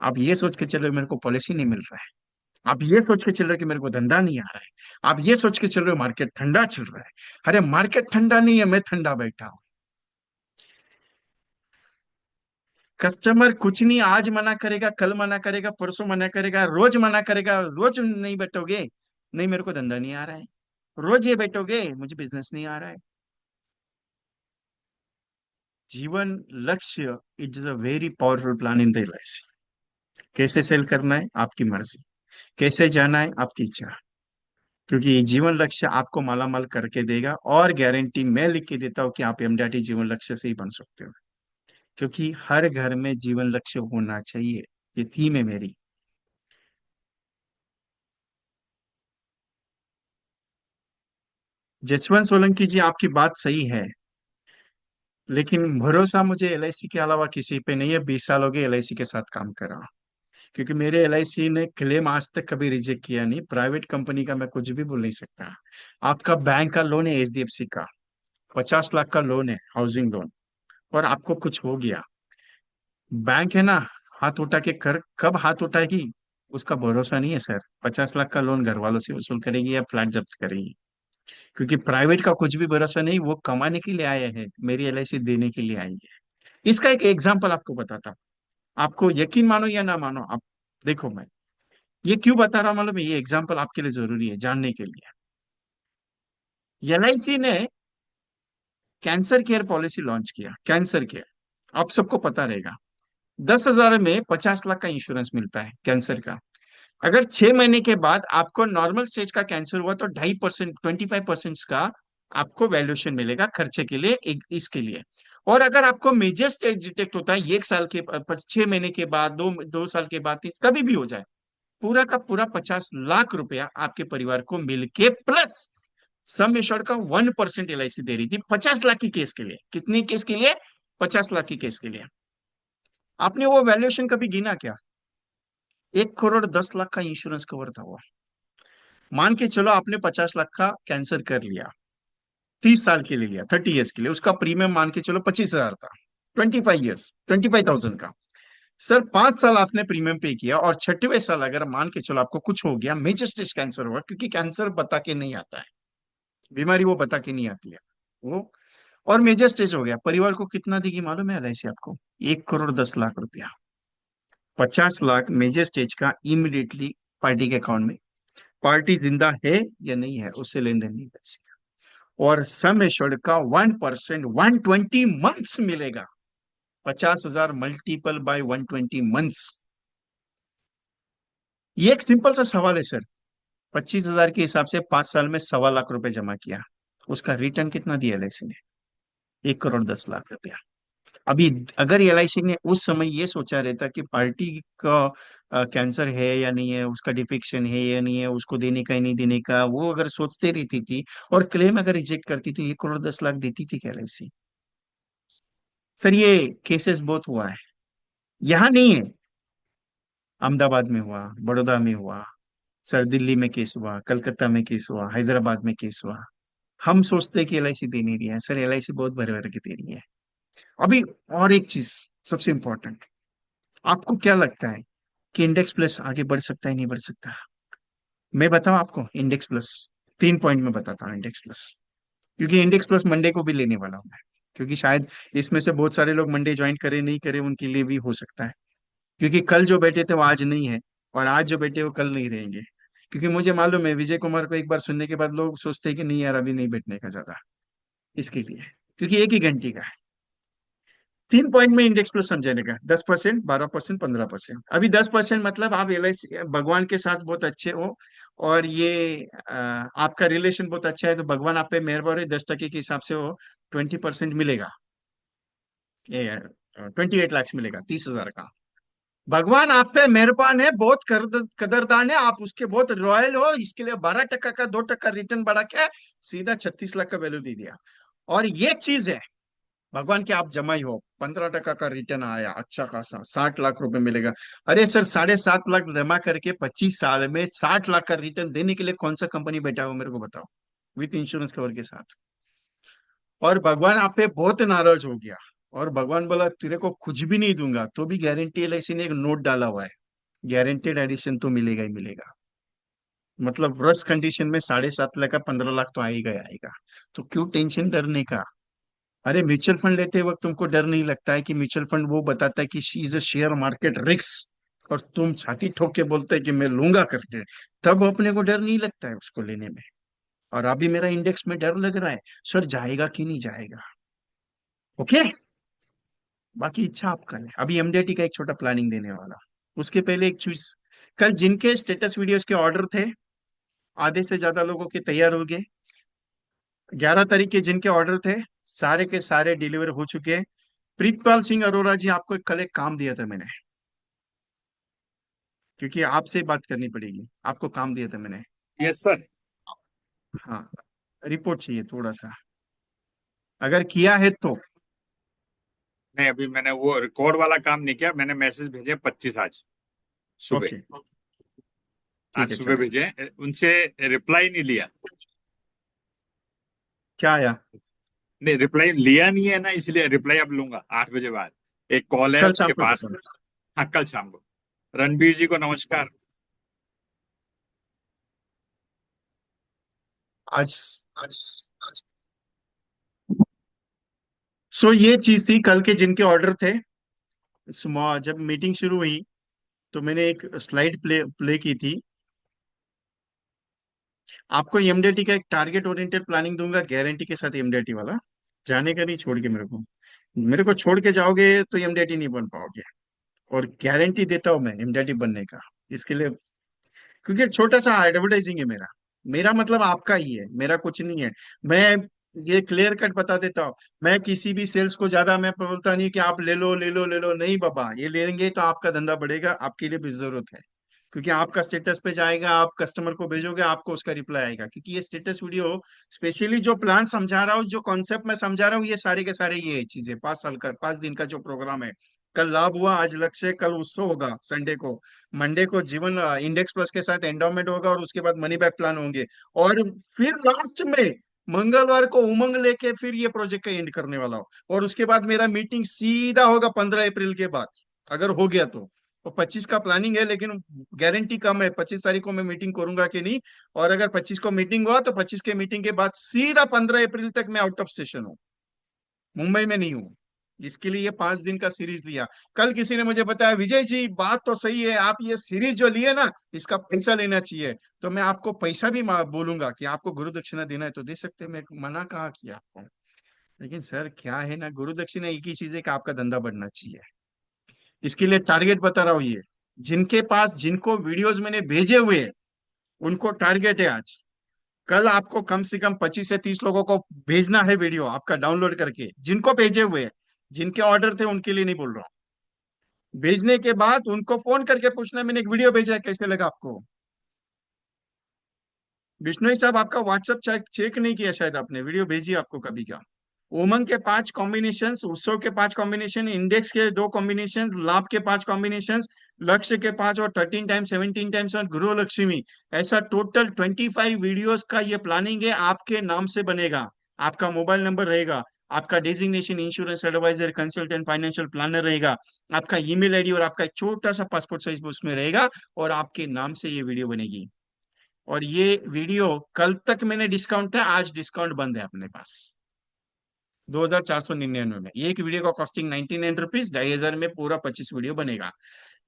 आप ये सोच के चल रहे हो मेरे को पॉलिसी नहीं मिल रहा है। आप ये सोच के चल रहे हो कि मेरे को धंधा नहीं आ रहा है। आप ये सोच के चल रहे हो मार्केट ठंडा चल रहा है। अरे मार्केट ठंडा नहीं है, मैं ठंडा बैठा हूँ। कस्टमर कुछ नहीं, आज मना करेगा, कल मना करेगा, परसों मना करेगा, रोज मना करेगा। रोज नहीं बैठोगे, नहीं मेरे को धंधा नहीं आ रहा है। रोज ये बैठोगे, मुझे बिजनेस नहीं आ रहा है। जीवन लक्ष्य it is a very powerful plan in the life. कैसे सेल करना है आपकी मर्जी, कैसे जाना है आपकी इच्छा। क्योंकि ये जीवन लक्ष्य आपको मालामाल करके देगा, और गारंटी मैं लिख के देता हूँ कि आप एमडीआरटी जीवन लक्ष्य से ही बन सकते हो। क्योंकि हर घर में जीवन लक्ष्य होना चाहिए, ये थीम है मेरी। जसवंत सोलंकी जी, आपकी बात सही है, लेकिन भरोसा मुझे एलआईसी के अलावा किसी पे नहीं है। 20 साल हो गए एलआईसी के साथ काम कर रहा हूं। क्योंकि मेरे एलआईसी ने क्लेम आज तक कभी रिजेक्ट किया नहीं। प्राइवेट कंपनी का मैं कुछ भी बोल नहीं सकता। आपका बैंक का लोन है, एचडीएफसी का 50 लाख का लोन है, हाउसिंग लोन, और आपको कुछ हो गया, बैंक है ना, हाथ उठा के कर कब हाथ उठाएगी उसका भरोसा नहीं है सर। 50 लाख का लोन घर वालों से वसूल करेगी या फ्लैट जब्त करेगी। क्योंकि प्राइवेट का कुछ भी भरोसा नहीं, वो कमाने के लिए आए हैं, मेरी एलआईसी देने के लिए आई है। इसका एक एग्जाम्पल आपको बताता हूँ, आपको यकीन मानो या ना मानो आप। देखो मैं ये क्यों बता रहा हूं, मालूम है? ये एग्जाम्पल आपके लिए जरूरी है जानने के लिए। एलआईसी ने कैंसर केयर पॉलिसी लॉन्च किया, कैंसर केयर, आप सबको पता रहेगा। 10,000 में 50 लाख का इंश्योरेंस मिलता है कैंसर का। अगर 6 महीने के बाद आपको नॉर्मल स्टेज का कैंसर हुआ तो 2.5%, 25% का आपको वैल्यूएशन मिलेगा खर्चे के लिए, इसके लिए। और अगर आपको मेजर स्टेज डिटेक्ट होता है 1 साल के 6 महीने के बाद, 2 साल के बाद, कभी भी हो जाए, पूरा का पूरा 50 लाख रुपया आपके परिवार को मिलके प्लस सम एश्योर्ड का 1% एलआईसी दे रही थी 50 लाख की केस के लिए। कितनी केस के लिए? 50 लाख की केस के लिए। आपने वो वैल्यूएशन कभी गिना क्या? 1 करोड़ 10 लाख का इंश्योरेंस कवर था वो। मान के चलो आपने 50 लाख का कैंसर कर लिया, 30 साल के लिए लिया, 30 ईयर्स के लिए, उसका प्रीमियम मान के चलो 25,000 था। 25 ईयर्स, 25,000 का। सर 5 साल आपने प्रीमियम पे किया, और छठवें साल अगर मान के चलो आपको कुछ हो गया, मेजर स्टेज कैंसर हुआ, क्योंकि कैंसर बता के नहीं आता है, बीमारी वो बता के नहीं आती है वो, और मेजर स्टेज हो गया, परिवार को कितना देगी मालूम है एलआईसी आपको? 1 करोड़ 10 लाख रुपया। 50 लाख मेजर स्टेज का इमिडिएटली पार्टी के अकाउंट में। पार्टी जिंदा है या नहीं है उससे लेन देन नहीं कर सकता। और सम एश्योर्ड का 1%, 120 मंथ्स मिलेगा। 50,000 मल्टीपल बाय 120 मंथ्स। ये एक सिंपल सा सवाल है सर। 25,000 के हिसाब से 5 साल में 1.25 लाख रुपए जमा किया, उसका रिटर्न कितना दिया एलआईसी ने? 1 करोड़ 10 लाख रुपया। अभी अगर एलआईसी ने उस समय ये सोचा रहता कि पार्टी का कैंसर है या नहीं है, उसका डिफेक्शन है या नहीं है, उसको देने का या नहीं देने का, वो अगर सोचते रहती थी और क्लेम अगर रिजेक्ट करती थी, 1 करोड़ 10 लाख देती थी क्या एलआईसी? सर ये केसेस बहुत हुआ है, यहाँ नहीं है। अहमदाबाद में हुआ, बड़ौदा में हुआ, सर दिल्ली में केस हुआ, कलकत्ता में केस हुआ, हैदराबाद में केस हुआ। हम सोचते हैं कि एलआईसी दे नहीं रही है, सर एलआईसी बहुत भरे भर के दे रही है। अभी और एक चीज सबसे इंपॉर्टेंट, आपको क्या लगता है कि इंडेक्स प्लस आगे बढ़ सकता है नहीं बढ़ सकता? मैं बताऊं आपको इंडेक्स प्लस, 3 पॉइंट में बताता हूँ इंडेक्स प्लस। क्योंकि इंडेक्स प्लस मंडे को भी लेने वाला हूं मैं, क्योंकि शायद इसमें से बहुत सारे लोग मंडे ज्वाइन करे नहीं करे, उनके लिए भी हो सकता है। क्योंकि कल जो बैठे थे वो आज नहीं है, और आज जो बैठे वो कल नहीं रहेंगे। क्योंकि मुझे मालूम है विजय कुमार को एक बार सुनने के बाद लोग सोचते हैं कि नहीं यार अभी नहीं बैठने का ज्यादा, इसके लिए। क्योंकि एक ही घंटे का है। 3 पॉइंट में इंडेक्स प्लस समझने का, 10%, 12%, 15%। अभी 10% मतलब आप LIC भगवान के साथ बहुत अच्छे हो, और ये आपका रिलेशन बहुत अच्छा है, तो भगवान आप पे मेहरबान है, 10% के हिसाब से वो 20% मिलेगा, ये 28 लाख मिलेगा, 30,000 का। भगवान आप पे मेहरबान है, बहुत कदरदान है, आप उसके बहुत रॉयल हो, इसके लिए 12% का 2% रिटर्न बढ़ा के सीधा 36 लाख का वैल्यू दे दिया। और ये चीज है, भगवान के आप जमाई हो, 15% का रिटर्न आया अच्छा खासा, 60 लाख रुपए मिलेगा। अरे सर, 7.5 लाख जमा करके 25 साल में 60 लाख का रिटर्न देने के लिए कौन सा कंपनी बैठा हो, मेरे को बताओ, विथ इंश्योरेंस कवर के साथ। और भगवान आप पे बहुत नाराज हो गया, और भगवान बोला तेरे को कुछ भी नहीं दूंगा, तो भी गारंटी LIC ने एक नोट डाला हुआ है, गारंटेड एडिशन तो मिलेगा ही मिलेगा। मतलब वर्स्ट कंडीशन में 7.5 लाख का 15 लाख तो आएगा ही आएगा। तो क्यों टेंशन डरने का। अरे म्यूचुअल फंड लेते वक्त तुमको डर नहीं लगता है कि म्यूचुअल फंड वो बताता है कि she is a share market risk, और तुम छाती ठोक के बोलते हैं कि मैं लूंगा करके, तब अपने को डर नहीं लगता है उसको लेने में। और अभी मेरा इंडेक्स में डर लग रहा है, सर जाएगा कि नहीं जाएगा। ओके, बाकी इच्छा आपका है। अभी MDT का एक छोटा प्लानिंग देने वाला, उसके पहले एक चीज, कल जिनके स्टेटस वीडियोस के ऑर्डर थे, आधे से ज्यादा लोगों के तैयार हो गए। 11 तारीख के जिनके ऑर्डर थे, सारे के सारे डिलीवर हो चुके हैं। प्रीतपाल सिंह अरोरा जी, आपको कल एक काम दिया था मैंने, क्योंकि आपसे बात करनी पड़ेगी, आपको काम दिया था मैंने। Yes sir. हाँ, रिपोर्ट चाहिए थोड़ा सा, अगर किया है तो। नहीं, अभी मैंने वो रिकॉर्ड वाला काम नहीं किया, मैंने मैसेज भेजे 25 आज सुबह। ओके, आज ठीक है, सुबह चलेगा। भेजे, उनसे रिप्लाई नहीं लिया। क्या आया? नहीं, रिप्लाई लिया नहीं है ना, इसलिए रिप्लाई अब लूंगा 8 बजे बाद। एक कॉल है कल शाम उसके को बाद। बताना। हाँ, कल शाम को। रणबीर जी को नमस्कार। आज सो ये चीज थी कल के जिनके ऑर्डर थे। जब मीटिंग शुरू हुई, तो मैंने एक स्लाइड प्ले प्ले की थी। आपको MDT का एक टारगेट ओरिएंटेड प्लानिंग दूंगा, गारंटी के साथ MDT वाला, जाने का नहीं छोड़ के, मेरे को छोड़ के जाओगे तो MDT नहीं बन पाओगे। और गारंटी देता हूं मैं MDT बनने का, इसके लिए, क्योंकि एक छोटा सा एडवर्टाइजिंग है मेरा, मेरा मतलब आपका ही है, मेरा कुछ नहीं है। मैं ये क्लियर कट बता देता हूँ, मैं किसी भी सेल्स को ज्यादा मैं बोलता नहीं कि आप ले लो ले लो ले लो, नहीं बाबा, ये लेंगे तो आपका धंधा बढ़ेगा, आपके लिए भी जरूरत है। क्योंकि आपका स्टेटस पे जाएगा, आप कस्टमर को भेजोगे, आपको उसका रिप्लाई आएगा, क्योंकि ये स्टेटस वीडियो, स्पेशली जो प्लान समझा रहा हूँ, जो कॉन्सेप्ट मैं समझा रहा हूँ, ये सारे के सारे ये चीजें 5 साल का 5 दिन का जो प्रोग्राम है। कल लाभ हुआ, आज लक्ष्य, कल उत्सव होगा संडे को, मंडे को जीवन इंडेक्स प्लस के साथ एंडोमेंट होगा, और उसके बाद मनी बैक प्लान होंगे। और फिर लास्ट में मंगलवार को उमंग लेके फिर ये प्रोजेक्ट का एंड करने वाला हो। और उसके बाद मेरा मीटिंग सीधा होगा 15 अप्रैल के बाद, अगर हो गया तो 25 का प्लानिंग है, लेकिन गारंटी कम है 25 तारीख को मैं मीटिंग करूंगा कि नहीं। और अगर 25 को मीटिंग हुआ तो 25 के मीटिंग के बाद सीधा 15 अप्रैल तक मैं आउट ऑफ स्टेशन हूँ, मुंबई में नहीं हूँ। इसके लिए ये 5 दिन का सीरीज लिया। कल किसी ने मुझे बताया, विजय जी बात तो सही है, आप ये सीरीज जो लिए ना, इसका पैसा लेना चाहिए। तो मैं आपको पैसा भी बोलूंगा कि आपको गुरु दक्षिणा देना है तो दे सकते हैं, मैं मना कहाँ किया आपको। लेकिन सर क्या है ना, गुरु दक्षिणा एक ही चीज है कि आपका धंधा बढ़ना चाहिए। इसके लिए टारगेट बता रहा हूँ, ये जिनके पास, जिनको वीडियोस मैंने भेजे हुए हैं, उनको टारगेट है आज। कल आपको कम से कम 25 से 30 लोगों को भेजना है वीडियो आपका डाउनलोड करके, जिनको भेजे हुए हैं, जिनके ऑर्डर थे उनके लिए नहीं बोल रहा हूँ। भेजने के बाद उनको फोन करके पूछना, मैंने एक वीडियो भेजा है, कैसे लगा आपको। बिश्नोई साहब, आपका व्हाट्सएप चेक चेक नहीं किया शायद आपने, वीडियो भेजी आपको कभी का। उमंग के 5 कॉम्बिनेशन, उत्सव के 5 कॉम्बिनेशन, इंडेक्स के 2 कॉम्बिनेशन, लाभ के 5 कॉम्बिनेशन, लक्ष्य के 5, और 13 टाइम्स 17 टाइम्स, और गृह लक्ष्मी, ऐसा टोटल 25 वीडियोस का ये प्लानिंग है, आपके नाम से बनेगा। आपका मोबाइल नंबर रहेगा, आपका designation insurance advisor consultant financial planner रहेगा, आपका ईमेल आईडी और आपका एक छोटा सा पासपोर्ट साइज उसमें रहेगा, और आपके नाम से ये वीडियो बनेगी। और ये वीडियो कल तक मैंने डिस्काउंट था, आज डिस्काउंट बंद है अपने पास, 2499 में। एक वीडियो का कॉस्टिंग 99 रुपीज, 2500 में पूरा 25 वीडियो बनेगा।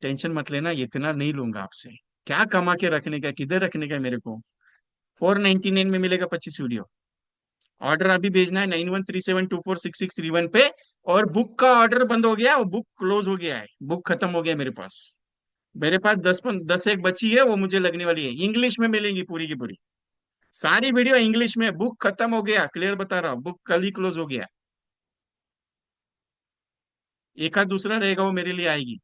टेंशन मत लेना, इतना नहीं लूंगा आपसे। क्या कमा के रखने का, किधर रखने का है मेरे को। 499 में मिलेगा 25 वीडियो, ऑर्डर अभी भेजना है 9137246631 पे। और बुक का ऑर्डर बंद हो गया, और बुक क्लोज हो गया है, बुक खत्म हो गया मेरे पास। मेरे पास 10 एक बची है, वो मुझे लगने वाली है, इंग्लिश में मिलेंगी पूरी की पूरी। सारी वीडियो इंग्लिश में, बुक खत्म हो गया, क्लियर बता रहा हूँ, बुक कल ही क्लोज हो गया। एक आध दूसरा रहेगा, वो मेरे लिए आएगी।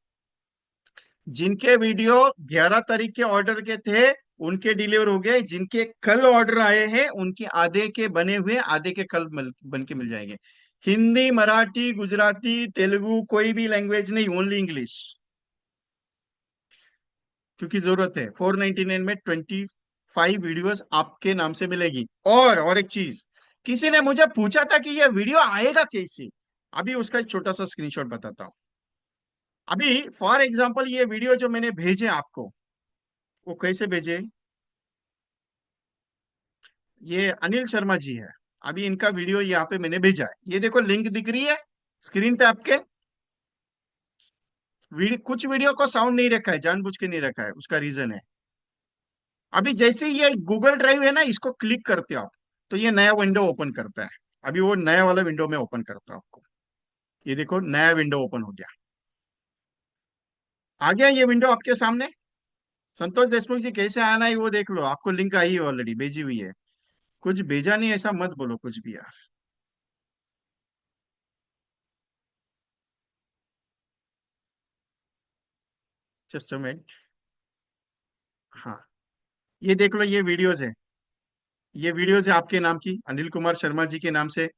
जिनके वीडियो 11 तारीख के ऑर्डर के थे, उनके डिलीवर हो गए। जिनके कल ऑर्डर आए हैं, उनके आधे के बने हुए, आधे के कल बन के मिल जाएंगे। हिंदी, मराठी, गुजराती, तेलुगु, कोई भी लैंग्वेज नहीं, ओनली इंग्लिश। क्योंकि जरूरत है, 499 में 25 वीडियोस आपके नाम से मिलेगी। और एक चीज, किसी ने मुझे पूछा था कि ये वीडियो आएगा कैसे। अभी उसका एक छोटा सा स्क्रीनशॉट बताता हूँ। अभी फॉर एग्जाम्पल ये वीडियो जो मैंने भेजे आपको, वो कैसे भेजे। ये अनिल शर्मा जी है। अभी इनका वीडियो यहाँ पे मैंने भेजा है, ये देखो लिंक दिख रही है स्क्रीन पे आपके। कुछ वीडियो को साउंड नहीं रखा है, जानबूझ के नहीं रखा है, उसका रीजन है। अभी जैसे ही ये गूगल ड्राइव है ना, इसको क्लिक करते हो आप, तो ये नया विंडो ओपन करता है। अभी वो नया वाला विंडो में ओपन करता हूं आपको। ये देखो नया विंडो ओपन हो गया। आ गया ये विंडो आपके सामने। संतोष देशमुख जी कैसे आना है वो देख लो, आपको लिंक आई है, ऑलरेडी भेजी हुई है। कुछ भेजा नहीं ऐसा मत बोलो कुछ भी यार। Just a minute. हाँ, ये देख लो, ये वीडियोज है। ये वीडियोज है आपके नाम की, अनिल कुमार शर्मा जी के नाम से।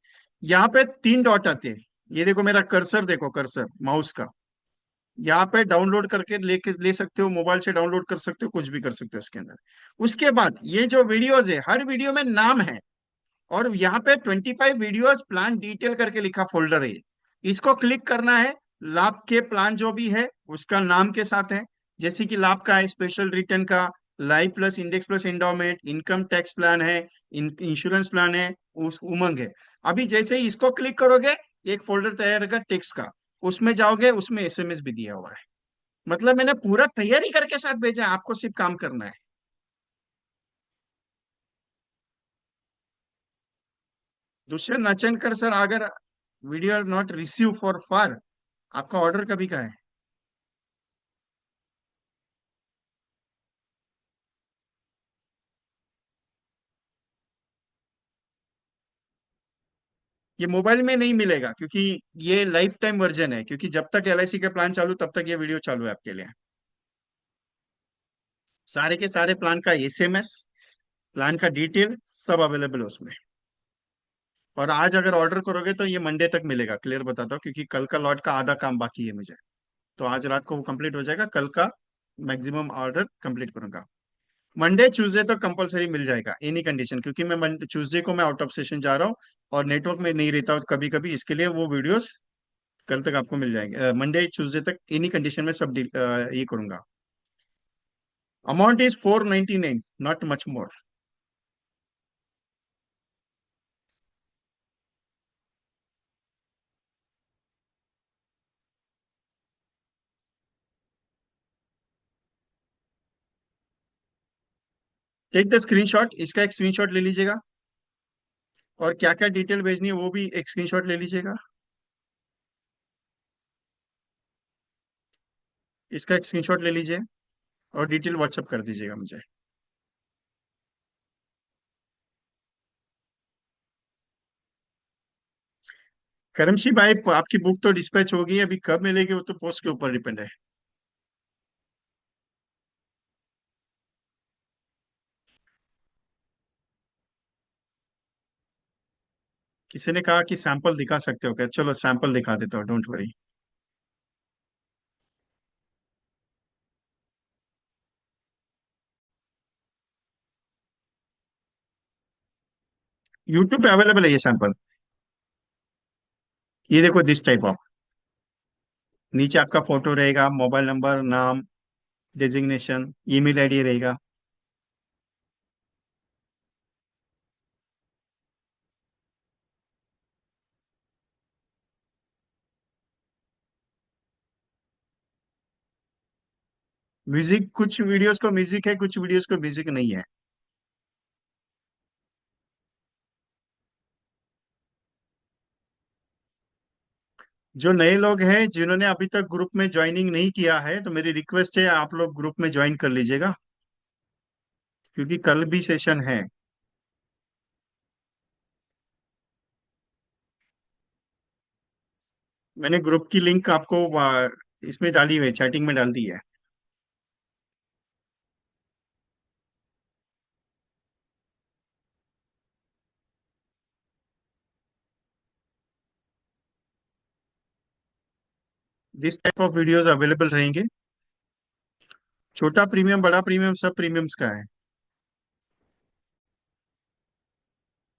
यहाँ पे 3 डॉट आते हैं। ये देखो मेरा कर्सर, देखो कर्सर माउस का। यहाँ पे डाउनलोड करके लेके ले सकते हो, मोबाइल से डाउनलोड कर सकते हो, कुछ भी कर सकते हो इसके अंदर। उसके बाद ये जो वीडियोज है, हर वीडियो में नाम है। और यहाँ पे 25 वीडियोज प्लान डिटेल करके लिखा फोल्डर है। इसको क्लिक करना है। लाभ के प्लान जो भी है उसका नाम के साथ है। जैसे कि लाभ का है, स्पेशल रिटर्न का, life plus index plus endowment, income tax plan है, इंश्योरेंस प्लान है, उस उमंग है। अभी जैसे ही इसको क्लिक करोगे, एक फोल्डर तैयार होगा टेक्स्ट का। उसमें जाओगे, उसमें एसएमएस भी दिया हुआ है। मतलब मैंने पूरा तैयारी करके साथ भेजा है, आपको सिर्फ काम करना है। दुष्यंत नाचनकर सर, अगर video are not receive for far, आपका ऑर्डर कभी का है। ये मोबाइल में नहीं मिलेगा, क्योंकि ये लाइफ टाइम वर्जन है, क्योंकि जब तक एलआईसी का प्लान चालू, तब तक ये वीडियो चालू है आपके लिए। सारे के सारे प्लान का एसएमएस, प्लान का डिटेल सब अवेलेबल है उसमें। और आज अगर ऑर्डर करोगे तो ये मंडे तक मिलेगा, क्लियर बताता हूँ, क्योंकि कल का लॉट का आधा काम बाकी है मुझे। तो आज रात को वो कंप्लीट हो जाएगा, कल का मैक्सिमम ऑर्डर कंप्लीट करूंगा। मंडे ट्यूसडे तो कंपलसरी मिल जाएगा एनी कंडीशन, क्योंकि मैं ट्यूसडे को मैं आउट ऑफ सेशन जा रहा हूँ, और नेटवर्क में नहीं रहता हूँ कभी कभी, इसके लिए वो वीडियोस कल तक आपको मिल जाएंगे। मंडे ट्यूसडे तक एनी कंडीशन में सब ये करूंगा। Amount is 499, not much more. Take the screenshot, इसका एक स्क्रीनशॉट ले लीजिएगा। और क्या क्या डिटेल भेजनी है वो भी एक स्क्रीनशॉट ले लीजिएगा। इसका एक स्क्रीनशॉट ले लीजिए, और डिटेल व्हाट्सअप कर दीजिएगा मुझे। करमशी भाई, आपकी बुक तो डिस्पैच होगी, अभी कब मिलेगी वो तो पोस्ट के ऊपर डिपेंड है। किसी ने कहा कि सैंपल दिखा सकते हो क्या, चलो सैंपल दिखा देता हूँ, डोंट वरी। यूट्यूब पे अवेलेबल है ये सैंपल। ये देखो दिस टाइप ऑफ, नीचे आपका फोटो रहेगा, मोबाइल नंबर, नाम, डेजिग्नेशन, ईमेल आईडी रहेगा। म्यूजिक, कुछ वीडियोस को म्यूजिक है, कुछ वीडियोस को म्यूजिक नहीं है। जो नए लोग हैं जिन्होंने अभी तक ग्रुप में ज्वाइनिंग नहीं किया है, तो मेरी रिक्वेस्ट है आप लोग ग्रुप में ज्वाइन कर लीजिएगा, क्योंकि कल भी सेशन है। मैंने ग्रुप की लिंक आपको इसमें डाली हुई है, चैटिंग में डाल दी है। This type of videos available रहेंगे। छोटा प्रीमियम, बड़ा प्रीमियम, सब प्रीमियम्स का है।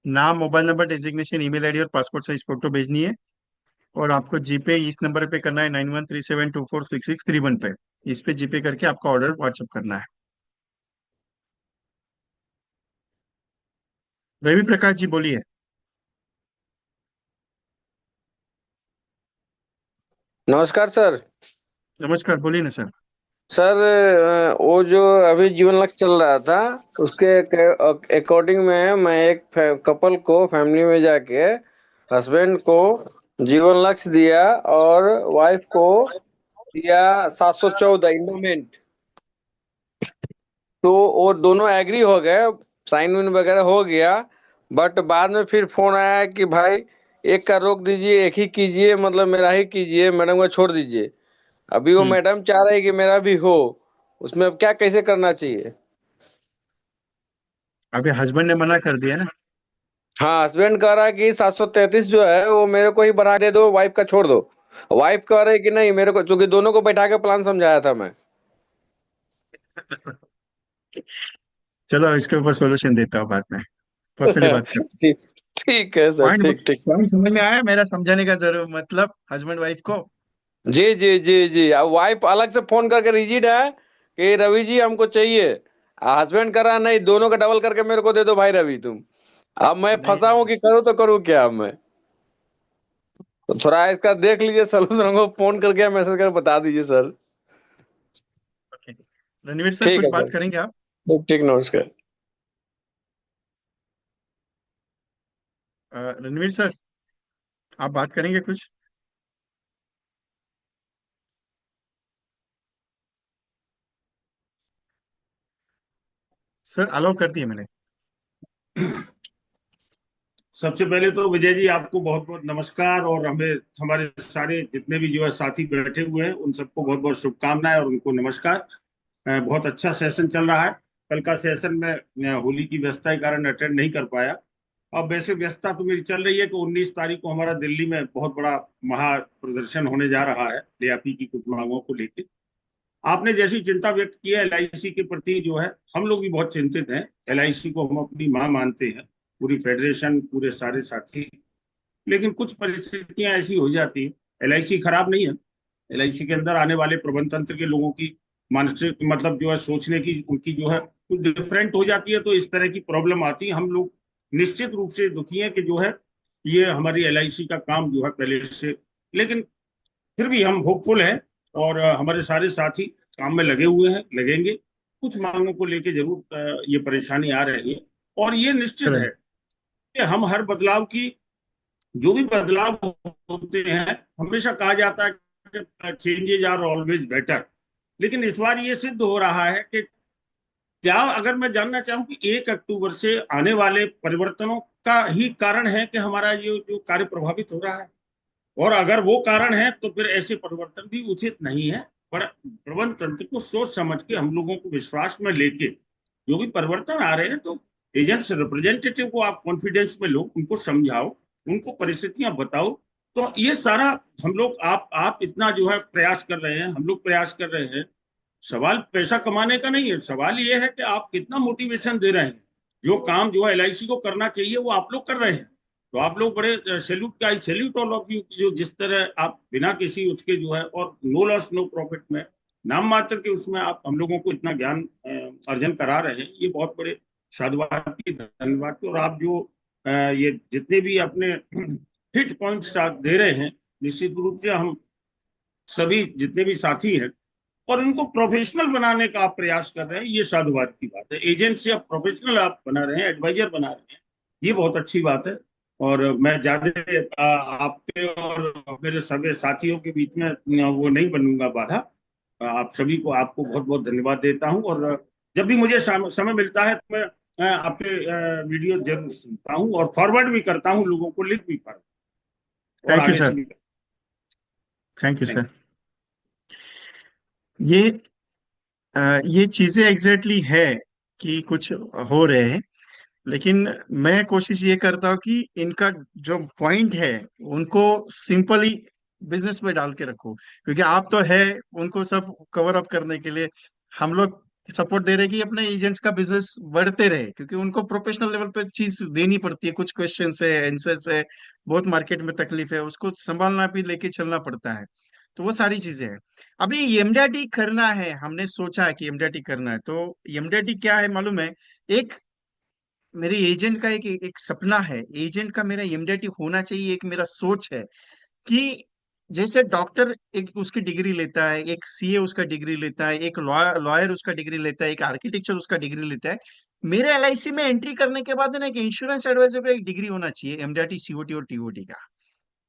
नाम, mobile number, designation, email ID और पासपोर्ट साइज फोटो भेजनी है। और आपको जीपे इस नंबर पे करना है, 9137246631 पे। इस पे जीपे करके आपका ऑर्डर व्हाट्सएप करना है। रवि प्रकाश जी बोलिए। नमस्कार सर। नमस्कार, बोलिए ना सर। सर वो जो अभी जीवन लक्ष्य चल रहा था उसके अकॉर्डिंग में मैं एक कपल को फैमिली में जाके हस्बैंड को जीवन लक्ष्य दिया और वाइफ को दिया 714 इंडोमेंट। तो वो दोनों एग्री हो गए, साइन वाइन वगैरह हो गया। बट बाद में फिर फोन आया कि भाई एक का रोक दीजिए, एक ही कीजिए, मतलब मेरा ही कीजिए, मैडम का छोड़ दीजिए। अभी वो हम्म। मैडम चाह रही कि मेरा भी हो, उसमें अब क्या कैसे करना चाहिए? अभी हस्बैंड ने मना कर दिया ना। हाँ, हस्बैंड कह रहा है कि 733 जो है वो मेरे को ही बढ़ा दे दो, वाइफ का छोड़ दो। वाइफ कह रही कि नहीं मेरे को, क्योंकि दोनों को बैठा के प्लान समझाया था मैं। चलो इसके ऊपर सोल्यूशन देता हूँ बाद में, पर्सनली बात करते हैं। ठीक, ठीक है सर, पॉइंट ठीक ठीक। पॉइंट समझ में आया मेरा समझाने का, जरूर मतलब हस्बैंड वाइफ को। जी जी जी जी। अब वाइफ अलग से फोन करके रिजिड है कि रवि जी हमको चाहिए। हस्बैंड कह रहा नहीं, दोनों का डबल करके मेरे को दे दो भाई रवि तुम। अब मैं नहीं फंसा हूं कि करूँ तो करूँ क्या अब मैं? तो थोड़ा इसका देख लीजिए सोल्यूशन, हमको फोन करके मैसेज कर बता दीजिए सर। ओके, रणवीर सर ठीक कुछ है बात सर। करेंगे आप? ठीक ठीक, नमस्कार। रणवीर सर, आप बात करेंगे कुछ? सर अलाउ कर दिए मैंने। सबसे पहले तो विजय जी आपको बहुत बहुत नमस्कार, और हमें हमारे सारे जितने भी जो है साथी बैठे हुए हैं उन सबको बहुत बहुत शुभकामनाएं और उनको नमस्कार। बहुत अच्छा सेशन चल रहा है। कल का सेशन में होली की व्यस्तता के कारण अटेंड नहीं कर पाया। अब वैसे व्यस्तता तो मेरी चल रही है कि 19 तारीख को हमारा दिल्ली में बहुत बड़ा महा प्रदर्शन होने जा रहा है एआईपी की कुछ मांगों को लेकर। आपने जैसी चिंता व्यक्त की है एलआईसी के प्रति, जो है हम लोग भी बहुत चिंतित हैं। एलआईसी को हम अपनी मां मानते हैं, पूरी फेडरेशन, पूरे सारे साथी। लेकिन कुछ परिस्थितियां ऐसी हो जाती है। एलआईसी खराब नहीं है। एलआईसी के अंदर आने वाले प्रबंध तंत्र के लोगों की मानसिक मतलब जो है सोचने की उनकी जो है कुछ डिफरेंट हो जाती है, तो इस तरह की प्रॉब्लम आती है। हम लोग निश्चित रूप से दुखी हैं कि जो है ये हमारी एलआईसी का काम जो है पहले से, लेकिन फिर भी हम होपफुल हैं। और हमारे सारे साथी काम में लगे हुए हैं, लगेंगे। कुछ मांगों को लेके जरूर ये परेशानी आ रही है। और ये निश्चित है करेक्ट। कि हम हर बदलाव की, जो भी बदलाव होते हैं, हमेशा कहा जाता है कि चेंजेज आर ऑलवेज बेटर। लेकिन इस बार ये सिद्ध हो रहा है कि क्या, अगर मैं जानना चाहूं कि 1 अक्टूबर से आने वाले परिवर्तनों का ही कारण है कि हमारा ये जो कार्य प्रभावित हो रहा है, और अगर वो कारण है तो फिर ऐसे परिवर्तन भी उचित नहीं है। पर प्रबंध तंत्र को सोच समझ के, हम लोगों को विश्वास में लेके जो भी परिवर्तन आ रहे हैं, तो एजेंट्स रिप्रेजेंटेटिव को आप कॉन्फिडेंस में लो, उनको समझाओ, उनको परिस्थितियां बताओ। तो ये सारा हम लोग, आप इतना जो है प्रयास कर रहे हैं, हम लोग प्रयास कर रहे हैं। सवाल पैसा कमाने का नहीं है, सवाल ये है कि आप कितना मोटिवेशन दे रहे हैं। जो काम जो है एलआईसी को करना चाहिए वो आप लोग कर रहे हैं। तो आप लोग बड़े सैल्यूट का, सैल्यूट ऑल ऑफ यू, जो जिस तरह आप बिना किसी उसके जो है, और नो लॉस नो प्रॉफिट में, नाम मात्र के उसमें आप हम लोगों को इतना ज्ञान अर्जन करा रहे हैं, ये बहुत बड़े साधुवाद की, धन्यवाद की। और आप जो ये जितने भी अपने हिट पॉइंट्स दे रहे हैं, निश्चित रूप से हम सभी जितने भी साथी हैं, और उनको प्रोफेशनल बनाने का आप प्रयास कर रहे हैं, ये साधुवाद की बात है। एजेंट से आप प्रोफेशनल आप बना रहे हैं, एडवाइजर बना रहे हैं, ये बहुत अच्छी बात है। और मैं ज्यादा आपके और मेरे सभी साथियों के बीच में वो नहीं बनूंगा बाधा। आप सभी को, आपको बहुत बहुत धन्यवाद देता हूँ। और जब भी मुझे समय मिलता है तो मैं आपके वीडियो जरूर सुनता हूँ और फॉरवर्ड भी करता हूँ लोगों को, लिंक भी पर, और थैंक यू आगे से सर। भी। Thank you thank sir. ये ये चीजें एग्जैक्टली है कि कुछ हो रहे हैं, लेकिन मैं कोशिश ये करता हूँ कि इनका जो पॉइंट है उनको सिंपली बिजनेस में डाल के रखो, क्योंकि आप तो है उनको सब कवर अप करने के लिए। हम लोग सपोर्ट दे रहे हैं कि अपने एजेंट्स का बिजनेस बढ़ते रहे, क्योंकि उनको प्रोफेशनल लेवल पे चीज देनी पड़ती है, कुछ क्वेश्चन है, आंसर्स है, बहुत मार्केट में तकलीफ है, उसको संभालना भी, लेके चलना पड़ता है। तो वो सारी चीजें हैं। अभी एमडीआरटी करना है, हमने सोचा है कि एमडीआरटी करना है, तो एमडीआरटी क्या है मालूम है? एक मेरे एजेंट का एक सपना है, एजेंट का मेरा एमडीआरटी होना चाहिए, एक मेरा सोच है कि जैसे डॉक्टर एक उसकी डिग्री लेता है, एक सीए उसका डिग्री लेता है, एक लॉयर उसका डिग्री लेता है, एक आर्किटेक्चर उसका डिग्री लेता है, मेरे एलआईसी में एंट्री करने के बाद ना एक इंश्योरेंस एडवाइजर का एक डिग्री होना चाहिए, एमडीआरटी सीओटी और टीओटी का।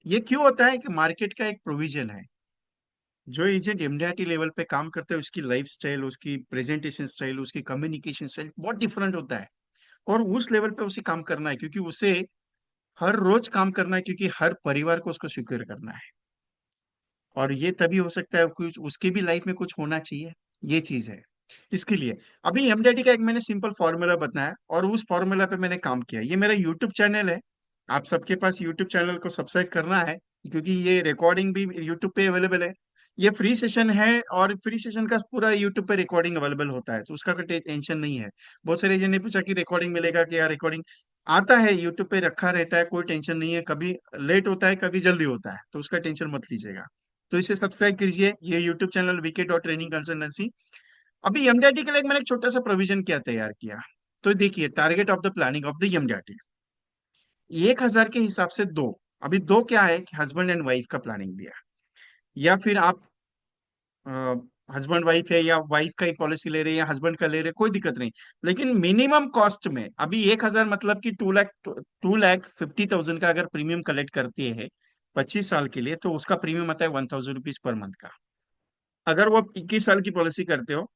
ये क्यों होता है कि मार्केट का एक प्रोविजन है। जो एजेंट एमडीआरटी लेवल पे काम करता है उसकी लाइफ स्टाइल, उसकी प्रेजेंटेशन स्टाइल, उसकी कम्युनिकेशन स्टाइल बहुत डिफरेंट होता है, और उस लेवल पे उसे काम करना है, क्योंकि उसे हर रोज काम करना है, क्योंकि हर परिवार को उसको स्वीकार करना है। और ये तभी हो सकता है कुछ उसके भी लाइफ में कुछ होना चाहिए, ये चीज है। इसके लिए अभी एमडीआरटी का एक मैंने सिंपल फॉर्मूला बताया, और उस फॉर्मूला पे मैंने काम किया। ये मेरा यूट्यूब चैनल है, आप सबके पास यूट्यूब चैनल को सब्सक्राइब करना है, क्योंकि ये रिकॉर्डिंग भी यूट्यूब पे अवेलेबल है। ये फ्री सेशन है, और फ्री सेशन का पूरा यूट्यूब पे रिकॉर्डिंग अवेलेबल होता है, तो उसका कोई टेंशन नहीं है। बहुत सारे एजेंट ने पूछा कि रिकॉर्डिंग मिलेगा कि, यार रिकॉर्डिंग आता है यूट्यूब पे रखा रहता है, कोई टेंशन नहीं है, कभी लेट होता है कभी जल्दी होता है, तो उसका टेंशन मत लीजिएगा। तो इसे सब्सक्राइब कीजिए, ये YouTube channel VK dot training consultancy. अभी एमडीआरटी के लिए मैंने एक छोटा सा प्रोविजन क्या तैयार किया। तो देखिए, target of the planning of the MDRT 1,000 के हिसाब से दो। अभी दो क्या है कि हस्बैंड एंड वाइफ का प्लानिंग दिया, या फिर आप हस्बैंड वाइफ है, या वाइफ का ही पॉलिसी ले रहे हैं, या हस्बैंड का ले रहे हैं, कोई दिक्कत नहीं। लेकिन मिनिमम कॉस्ट में अभी 1,000 मतलब कि 2,50,000 का अगर प्रीमियम कलेक्ट करती है 25 साल के लिए, तो उसका प्रीमियम आता है 1,000 रुपीज पर मंथ का। अगर वो 21 साल की पॉलिसी करते हो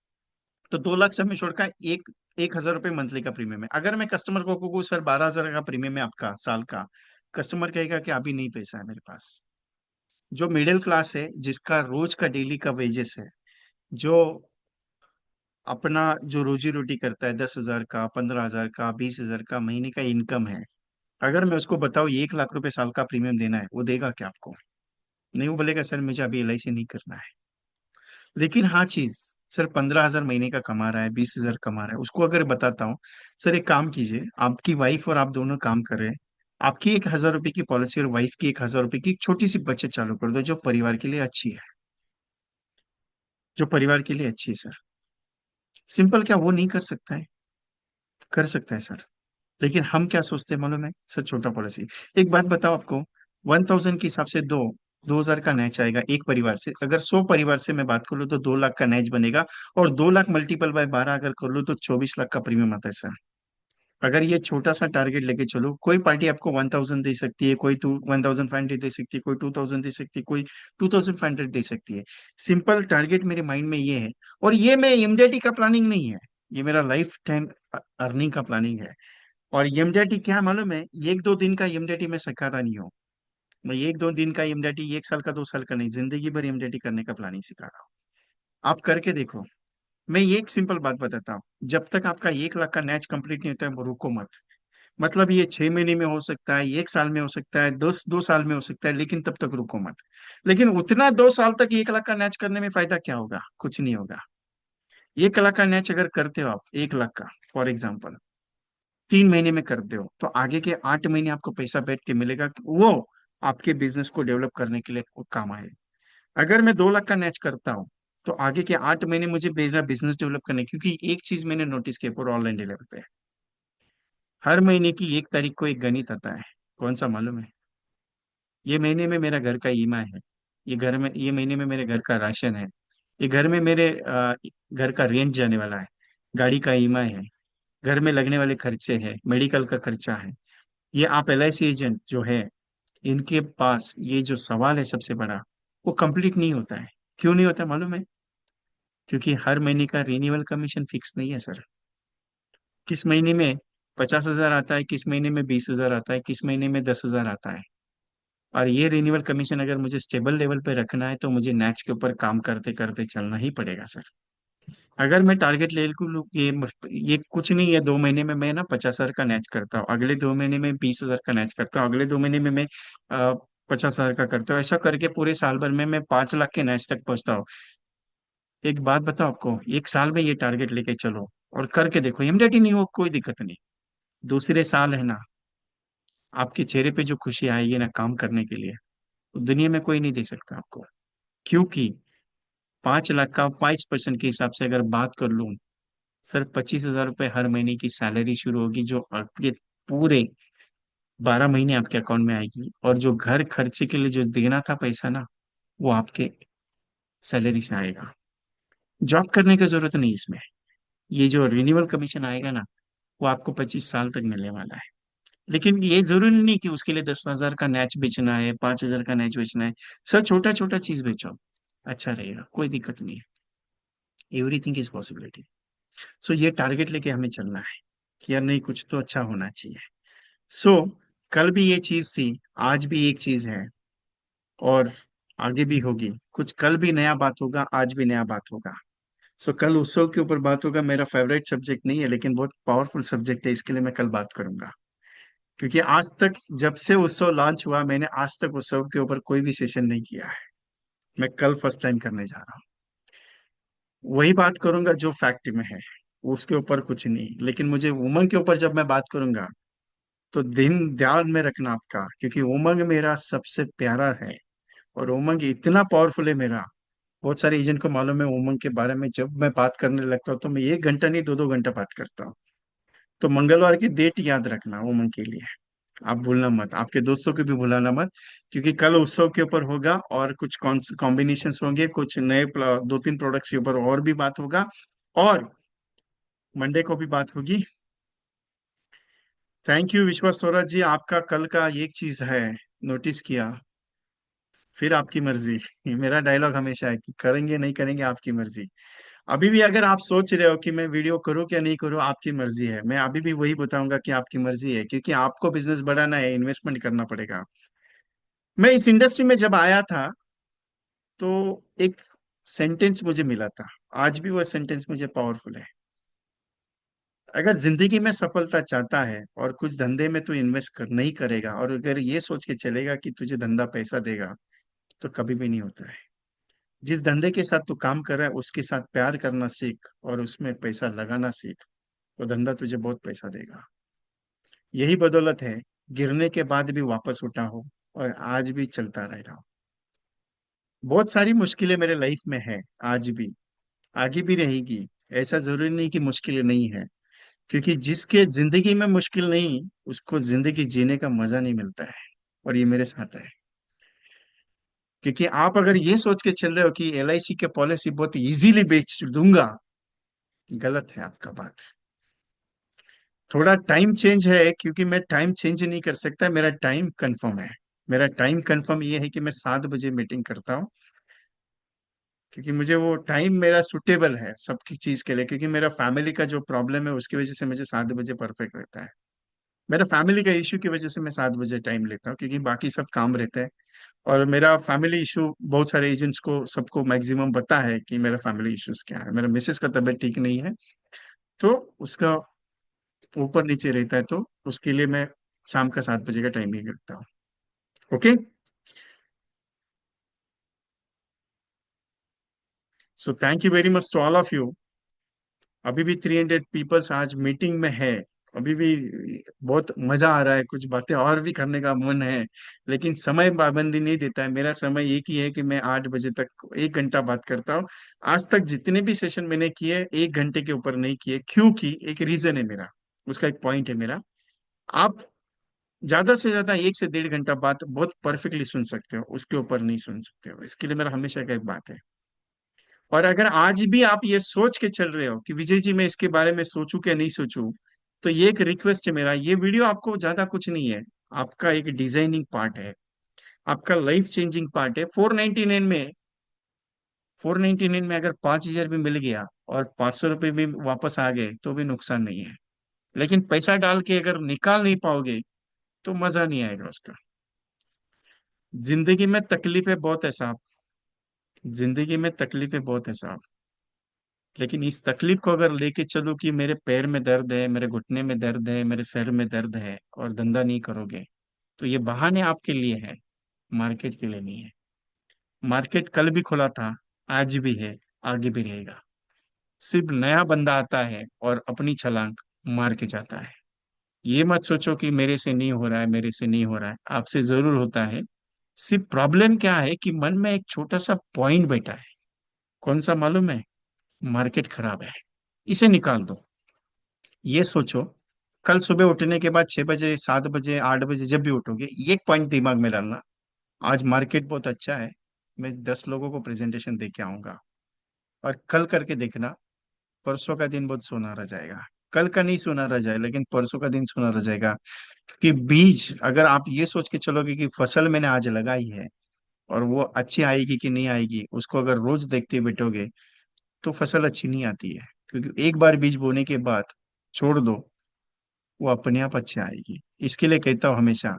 तो 2 लाख सब में का 1,000 रुपये मंथली का प्रीमियम है। अगर मैं कस्टमर को कहूँ सर 12,000 का प्रीमियम है आपका साल का, कस्टमर कहेगा कि अभी नहीं पैसा है मेरे पास। जो मिडिल क्लास है, जिसका रोज का डेली का वेजेस है, जो अपना जो रोजी रोटी करता है 10,000 का, 15,000 का, 20,000 का महीने का इनकम है, अगर मैं उसको बताऊँ 1 लाख रुपए साल का प्रीमियम देना है, वो देगा क्या आपको? नहीं, वो बोलेगा सर मुझे अभी एलआईसी नहीं करना है। लेकिन हाँ चीज, सर 15,000 महीने का कमा रहा है, 20,000 कमा रहा है, उसको अगर बताता हूँ सर एक काम कीजिए, आपकी वाइफ और आप दोनों काम कर रहे हैं, आपकी 1,000 रुपए की पॉलिसी और वाइफ की 1,000 रुपए की एक छोटी सी बचत चालू कर दो, जो परिवार के लिए अच्छी है, जो परिवार के लिए अच्छी है सर। सिंपल, क्या वो नहीं कर सकता है? कर सकता है सर। लेकिन हम क्या सोचते हैं मालूम है सर? छोटा पॉलिसी। एक बात बताओ आपको, 1,000 के हिसाब से 2,000 का नैच आएगा एक परिवार से। अगर 100 परिवार से मैं बात कर लूँ तो 2 लाख का नैच बनेगा, और 2 लाख मल्टीपल बाय 12 अगर कर लूँ तो 24 लाख का प्रीमियम आता है सर। अगर ये छोटा सा टारगेट लेके चलो, कोई पार्टी आपको 1,000 दे सकती है, कोई 1,500 दे सकती है, कोई 2,000 दे सकती है, कोई 2,500 दे सकती है। सिंपल टारगेट मेरे माइंड में ये है, और ये मैं इमीडिएट का प्लानिंग नहीं है, ये मेरा लाइफ टाइम अर्निंग का प्लानिंग है। और एमडीआरटी क्या है मालूम है? 1-2 दिन का एमडीआरटी मैं सिखाता नहीं हूँ। मैं 1-2 दिन का एमडीआरटी, 1 साल का, 2 साल का नहीं, जिंदगी भर एमडीआरटी करने का प्लानिंग सिखा रहा हूँ। आप करके देखो। मैं ये एक सिंपल बात बताता हूँ, जब तक आपका 1 लाख का मैच कंप्लीट नहीं होता है वो रुको मत। मतलब ये 6 महीने में हो सकता है, 1 साल में हो सकता है, 2 साल में हो सकता है, लेकिन तब तक रुको मत। लेकिन उतना 2 साल तक 1 लाख का मैच करने में फायदा क्या होगा? कुछ नहीं होगा। 1 लाख का मैच अगर करते हो आप, 1 लाख का फॉर एग्जाम्पल 3 महीने में करते हो, तो आगे के 8 महीने आपको पैसा बैठ के मिलेगा, वो आपके बिजनेस को डेवलप करने के लिए वो काम आए। अगर मैं 2 लाख का मैच करता हूँ, तो आगे के 8 महीने मुझे मेरा बिजनेस डेवलप करने, क्योंकि एक चीज मैंने नोटिस किया पूरा ऑनलाइन लेवल पे, हर महीने की 1 तारीख को एक गणित आता है। कौन सा मालूम है? ये महीने में मेरा घर का ईएमआई है, ये महीने में मेरे घर का राशन है, ये घर में मेरे घर का रेंट जाने वाला है, गाड़ी का ईएमआई है, घर में लगने वाले खर्चे हैं, मेडिकल का खर्चा है, ये आप LIC एजेंट जो है, इनके पास ये जो सवाल है सबसे बड़ा, वो कंप्लीट नहीं होता है। क्यों नहीं होता मालूम है? क्योंकि हर महीने का रिन्यूअल कमीशन फिक्स नहीं है सर। किस महीने में 50,000 आता है, किस महीने में 20,000 आता है, किस महीने में 10,000 आता है। और ये रिन्यूअल कमीशन अगर मुझे स्टेबल लेवल पे रखना है तो मुझे नैच के ऊपर काम करते करते चलना ही पड़ेगा सर। अगर मैं टारगेट ले लूँ ये कुछ नहीं है, 2 महीने में मैं ना 50,000 का नैच करता हूँ, अगले 2 महीने में 20,000 का नैच करता हूँ, अगले 2 महीने में मैं 50,000 का करता हूँ, ऐसा करके पूरे साल भर में मैं 5 लाख के नैच तक पहुंचता हूँ। एक बात बताओ आपको, एक साल में ये टारगेट लेके चलो और करके देखो, इमिडिएट ही नहीं हो कोई दिक्कत नहीं, दूसरे साल है ना, आपके चेहरे पे जो खुशी आएगी ना काम करने के लिए, वो दुनिया में कोई नहीं दे सकता आपको। क्योंकि 5 लाख का 5% के हिसाब से अगर बात कर लूं सर, 25,000 रुपये हर महीने की सैलरी शुरू होगी, जो आपके पूरे 12 महीने आपके अकाउंट में आएगी, और जो घर खर्चे के लिए जो देना था पैसा ना, वो आपके सैलरी से आएगा। जॉब करने की जरूरत नहीं इसमें। ये जो रिन्यूअल कमीशन आएगा ना, वो आपको 25 साल तक मिलने वाला है। लेकिन ये जरूरी नहीं कि उसके लिए 10,000 का नैच बेचना है, 5,000 का नैच बेचना है। सर छोटा छोटा चीज बेचो, अच्छा रहेगा, कोई दिक्कत नहीं है। Everything is possibility. सो ये टारगेट लेके हमें चलना है कि यार नहीं, कुछ तो अच्छा होना चाहिए। सो कल भी ये चीज थी, आज भी एक चीज है, और आगे भी होगी कुछ। कल भी नया बात होगा, आज भी नया बात होगा। सो कल उत्सव के ऊपर बात होगा। मेरा फेवरेट सब्जेक्ट नहीं है, लेकिन बहुत पावरफुल सब्जेक्ट है, इसके लिए मैं कल बात करूंगा। क्योंकि आज तक जब से उत्सव लॉन्च हुआ, मैंने आज तक उत्सव के ऊपर कोई भी सेशन नहीं किया है। मैं कल फर्स्ट टाइम करने जा रहा हूँ। वही बात करूंगा जो फैक्ट में है, उसके ऊपर कुछ नहीं। लेकिन मुझे उमंग के ऊपर जब मैं बात करूंगा, तो दिन ध्यान में रखना आपका, क्योंकि उमंग मेरा सबसे प्यारा है, और उमंग इतना पावरफुल है मेरा। बहुत सारे एजेंट को मालूम है उमंग के बारे में, जब मैं बात करने लगता हूँ तो मैं 1 घंटा नहीं 2-2 घंटा बात करता हूँ। तो मंगलवार की डेट याद रखना उमंग के लिए, आप भूलना मत, आपके दोस्तों को भी भुलाना मत। क्योंकि कल उत्सव के ऊपर होगा, और कुछ कॉम्बिनेशन होंगे, कुछ नए 2-3 प्रोडक्ट्स के ऊपर और भी बात होगा, और मंडे को भी बात होगी। थैंक यू विश्वास स्वराज जी, आपका कल का एक चीज है, नोटिस किया। फिर आपकी मर्जी। मेरा डायलॉग हमेशा है कि करेंगे नहीं करेंगे आपकी मर्जी। अभी भी अगर आप सोच रहे हो कि मैं वीडियो करूं क्या नहीं करूं, आपकी मर्जी है। मैं अभी भी वही बताऊंगा कि आपकी मर्जी है, क्योंकि आपको बिजनेस बढ़ाना है, इन्वेस्टमेंट करना पड़ेगा। मैं इस इंडस्ट्री में जब आया था, तो एक सेंटेंस मुझे मिला था, आज भी वो सेंटेंस मुझे पावरफुल है। अगर जिंदगी में सफलता चाहता है और कुछ धंधे में तू इन्वेस्ट कर नहीं करेगा, और अगर ये सोच के चलेगा कि तुझे धंधा पैसा देगा, तो कभी भी नहीं होता है। जिस धंधे के साथ तू काम कर रहा है, उसके साथ प्यार करना सीख और उसमें पैसा लगाना सीख, तो धंधा तुझे बहुत पैसा देगा। यही बदौलत है, गिरने के बाद भी वापस उठा हो, और आज भी चलता रह रहा हूं। बहुत सारी मुश्किलें मेरे लाइफ में है, आज भी, आगे भी रहेगी। ऐसा जरूरी नहीं कि मुश्किलें नहीं है, क्योंकि जिसके जिंदगी में मुश्किल नहीं, उसको जिंदगी जीने का मजा नहीं मिलता है। और ये मेरे साथ है। क्योंकि आप अगर ये सोच के चल रहे हो कि LIC के पॉलिसी बहुत इजीली बेच दूंगा, गलत है आपका बात। थोड़ा टाइम चेंज है, क्योंकि मैं टाइम चेंज नहीं कर सकता, मेरा टाइम कंफर्म है। मेरा टाइम कंफर्म ये है कि मैं 7 बजे मीटिंग करता हूँ, क्योंकि मुझे वो टाइम मेरा सुटेबल है सबकी चीज के लिए। क्योंकि मेरा फैमिली का जो प्रॉब्लम है, उसकी वजह से मुझे 7 बजे परफेक्ट रहता है। मेरा फैमिली का इश्यू की वजह से मैं 7 बजे टाइम लेता हूँ, क्योंकि बाकी सब काम रहते हैं। और मेरा फैमिली इशू बहुत सारे एजेंट्स को सबको मैक्सिमम पता है कि मेरा फैमिली इश्यूज क्या है। मेरा मिसेस का तबीयत ठीक नहीं है, तो उसका ऊपर नीचे रहता है, तो उसके लिए मैं शाम का 7 बजे का टाइमिंग रखता हूँ। Okay. So thank you very much to all of you. अभी भी 300 पीपल्स आज मीटिंग में है। अभी भी बहुत मजा आ रहा है, कुछ बातें और भी करने का मन है, लेकिन समय पाबंदी नहीं देता है। मेरा समय एक ही है कि मैं 8 बजे तक 1 घंटा बात करता हूँ। आज तक जितने भी सेशन मैंने किए, 1 घंटे के ऊपर नहीं किए, क्योंकि एक रीजन है मेरा, उसका एक पॉइंट है मेरा। आप ज्यादा से ज्यादा 1 से 1.5 घंटा बात बहुत परफेक्टली सुन सकते हो, उसके ऊपर नहीं सुन सकते हो। इसके लिए मेरा हमेशा का एक बात है। और अगर आज भी आप ये सोच के चल रहे हो कि विजय जी मैं इसके बारे में सोचूं क्या नहीं सोचूं, तो ये एक रिक्वेस्ट है मेरा, ये वीडियो आपको ज्यादा कुछ नहीं है, आपका एक डिजाइनिंग पार्ट है, आपका लाइफ चेंजिंग पार्ट है। 499 में अगर 5,000 भी मिल गया और 500 रुपये भी वापस आ गए तो भी नुकसान नहीं है। लेकिन पैसा डाल के अगर निकाल नहीं पाओगे तो मजा नहीं आएगा उसका। जिंदगी में तकलीफें बहुत है साहब, जिंदगी में तकलीफें बहुत है साहब। लेकिन इस तकलीफ को अगर लेके चलो कि मेरे पैर में दर्द है, मेरे घुटने में दर्द है, मेरे सर में दर्द है, और धंधा नहीं करोगे, तो ये बहाने आपके लिए है, मार्केट के लिए नहीं है। मार्केट कल भी खुला था, आज भी है, आगे भी रहेगा। सिर्फ नया बंदा आता है और अपनी छलांग मार के जाता है। ये मत सोचो कि मेरे से नहीं हो रहा है, मेरे से नहीं हो रहा है, आपसे जरूर होता है। सिर्फ प्रॉब्लम क्या है कि मन में एक छोटा सा पॉइंट बैठा है। कौन सा मालूम है? मार्केट खराब है, इसे निकाल दो। ये सोचो, कल सुबह उठने के बाद 6 बजे, 7 बजे, 8 बजे जब भी उठोगे, ये एक पॉइंट दिमाग में डालना, आज मार्केट बहुत अच्छा है, मैं 10 लोगों को प्रेजेंटेशन दे के आऊंगा। और कल करके देखना, परसों का दिन बहुत सुनहरा जाएगा। कल का नहीं सुनहरा जाए, लेकिन परसों का दिन सुनहरा जाएगा। क्योंकि बीज, अगर आप ये सोच के चलोगे कि फसल मैंने आज लगाई है और वो अच्छी आएगी कि नहीं आएगी, उसको अगर रोज देखते बैठोगे तो फसल अच्छी नहीं आती है। क्योंकि एक बार बीज बोने के बाद छोड़ दो, वो अपने आप अच्छी आएगी। इसके लिए कहता हूँ हमेशा,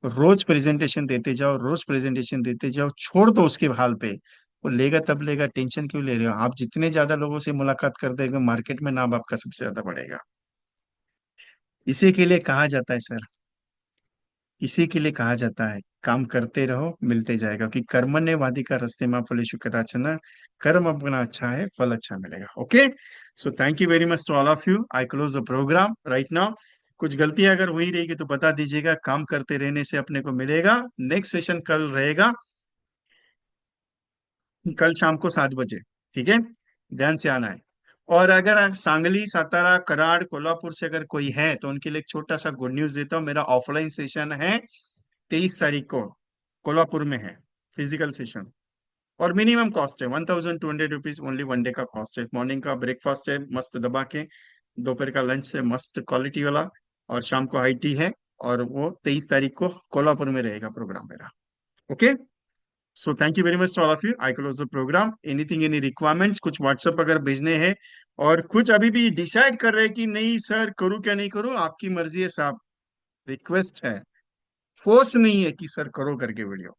रोज प्रेजेंटेशन देते जाओ, रोज प्रेजेंटेशन देते जाओ, छोड़ दो उसके हाल पे। वो लेगा तब लेगा, टेंशन क्यों ले रहे हो? आप जितने ज्यादा लोगों से मुलाकात कर देंगे, मार्केट में नाम आपका सबसे ज्यादा बढ़ेगा। इसी के लिए कहा जाता है सर, इसी के लिए कहा जाता है, काम करते रहो, मिलते जाएगा। कि कर्मण्येवाधिका रस्ते मां फलेषु कदाचन, कर्म अपना अच्छा है, फल अच्छा मिलेगा। Okay, so thank you very much to all of you. I close the program right now. कुछ गलतियां अगर हुई रहेगी तो बता दीजिएगा, काम करते रहने से अपने को मिलेगा। नेक्स्ट सेशन कल रहेगा, कल शाम को 7 बजे, ठीक है? ध्यान से आना है। और अगर आप सांगली, सातारा, कराड़, कोल्हापुर से अगर कोई है तो उनके लिए एक छोटा सा गुड न्यूज देता हूँ, मेरा ऑफलाइन सेशन है 23 तारीख को, कोल्हापुर में है, फिजिकल सेशन। और मिनिमम कॉस्ट है 1,200 रुपीज, ओनली 1 डे का कॉस्ट है। मॉर्निंग का ब्रेकफास्ट है मस्त दबा के, दोपहर का लंच है मस्त क्वालिटी वाला, और शाम को हाई टी है। और वो 23 तारीख को कोल्हापुर में रहेगा प्रोग्राम मेरा। Okay, so thank you very much to all of you. I close the program. Anything, any requirements, कुछ व्हाट्सएप अगर भेजने हैं, और कुछ अभी भी डिसाइड कर रहे हैं कि नहीं सर करूँ क्या नहीं करूँ, आपकी मर्जी है साहब। रिक्वेस्ट है, फोर्स नहीं है कि सर करो करके वीडियो,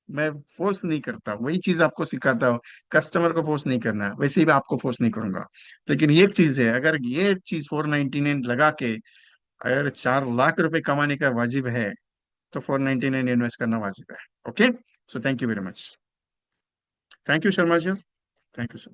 मैं फोर्स नहीं करता, वही चीज आपको सिखाता हूँ। कस्टमर को फोर्स नहीं करना है, वैसे ही मैं आपको फोर्स नहीं करूंगा। लेकिन एक चीज है, अगर ये चीज 499 लगा के अगर 4 लाख रुपए कमाने का वाजिब है, तो 499 इन्वेस्ट करना वाजिब है। Okay, so thank you very much. Thank you Sharma ji, thank you sir.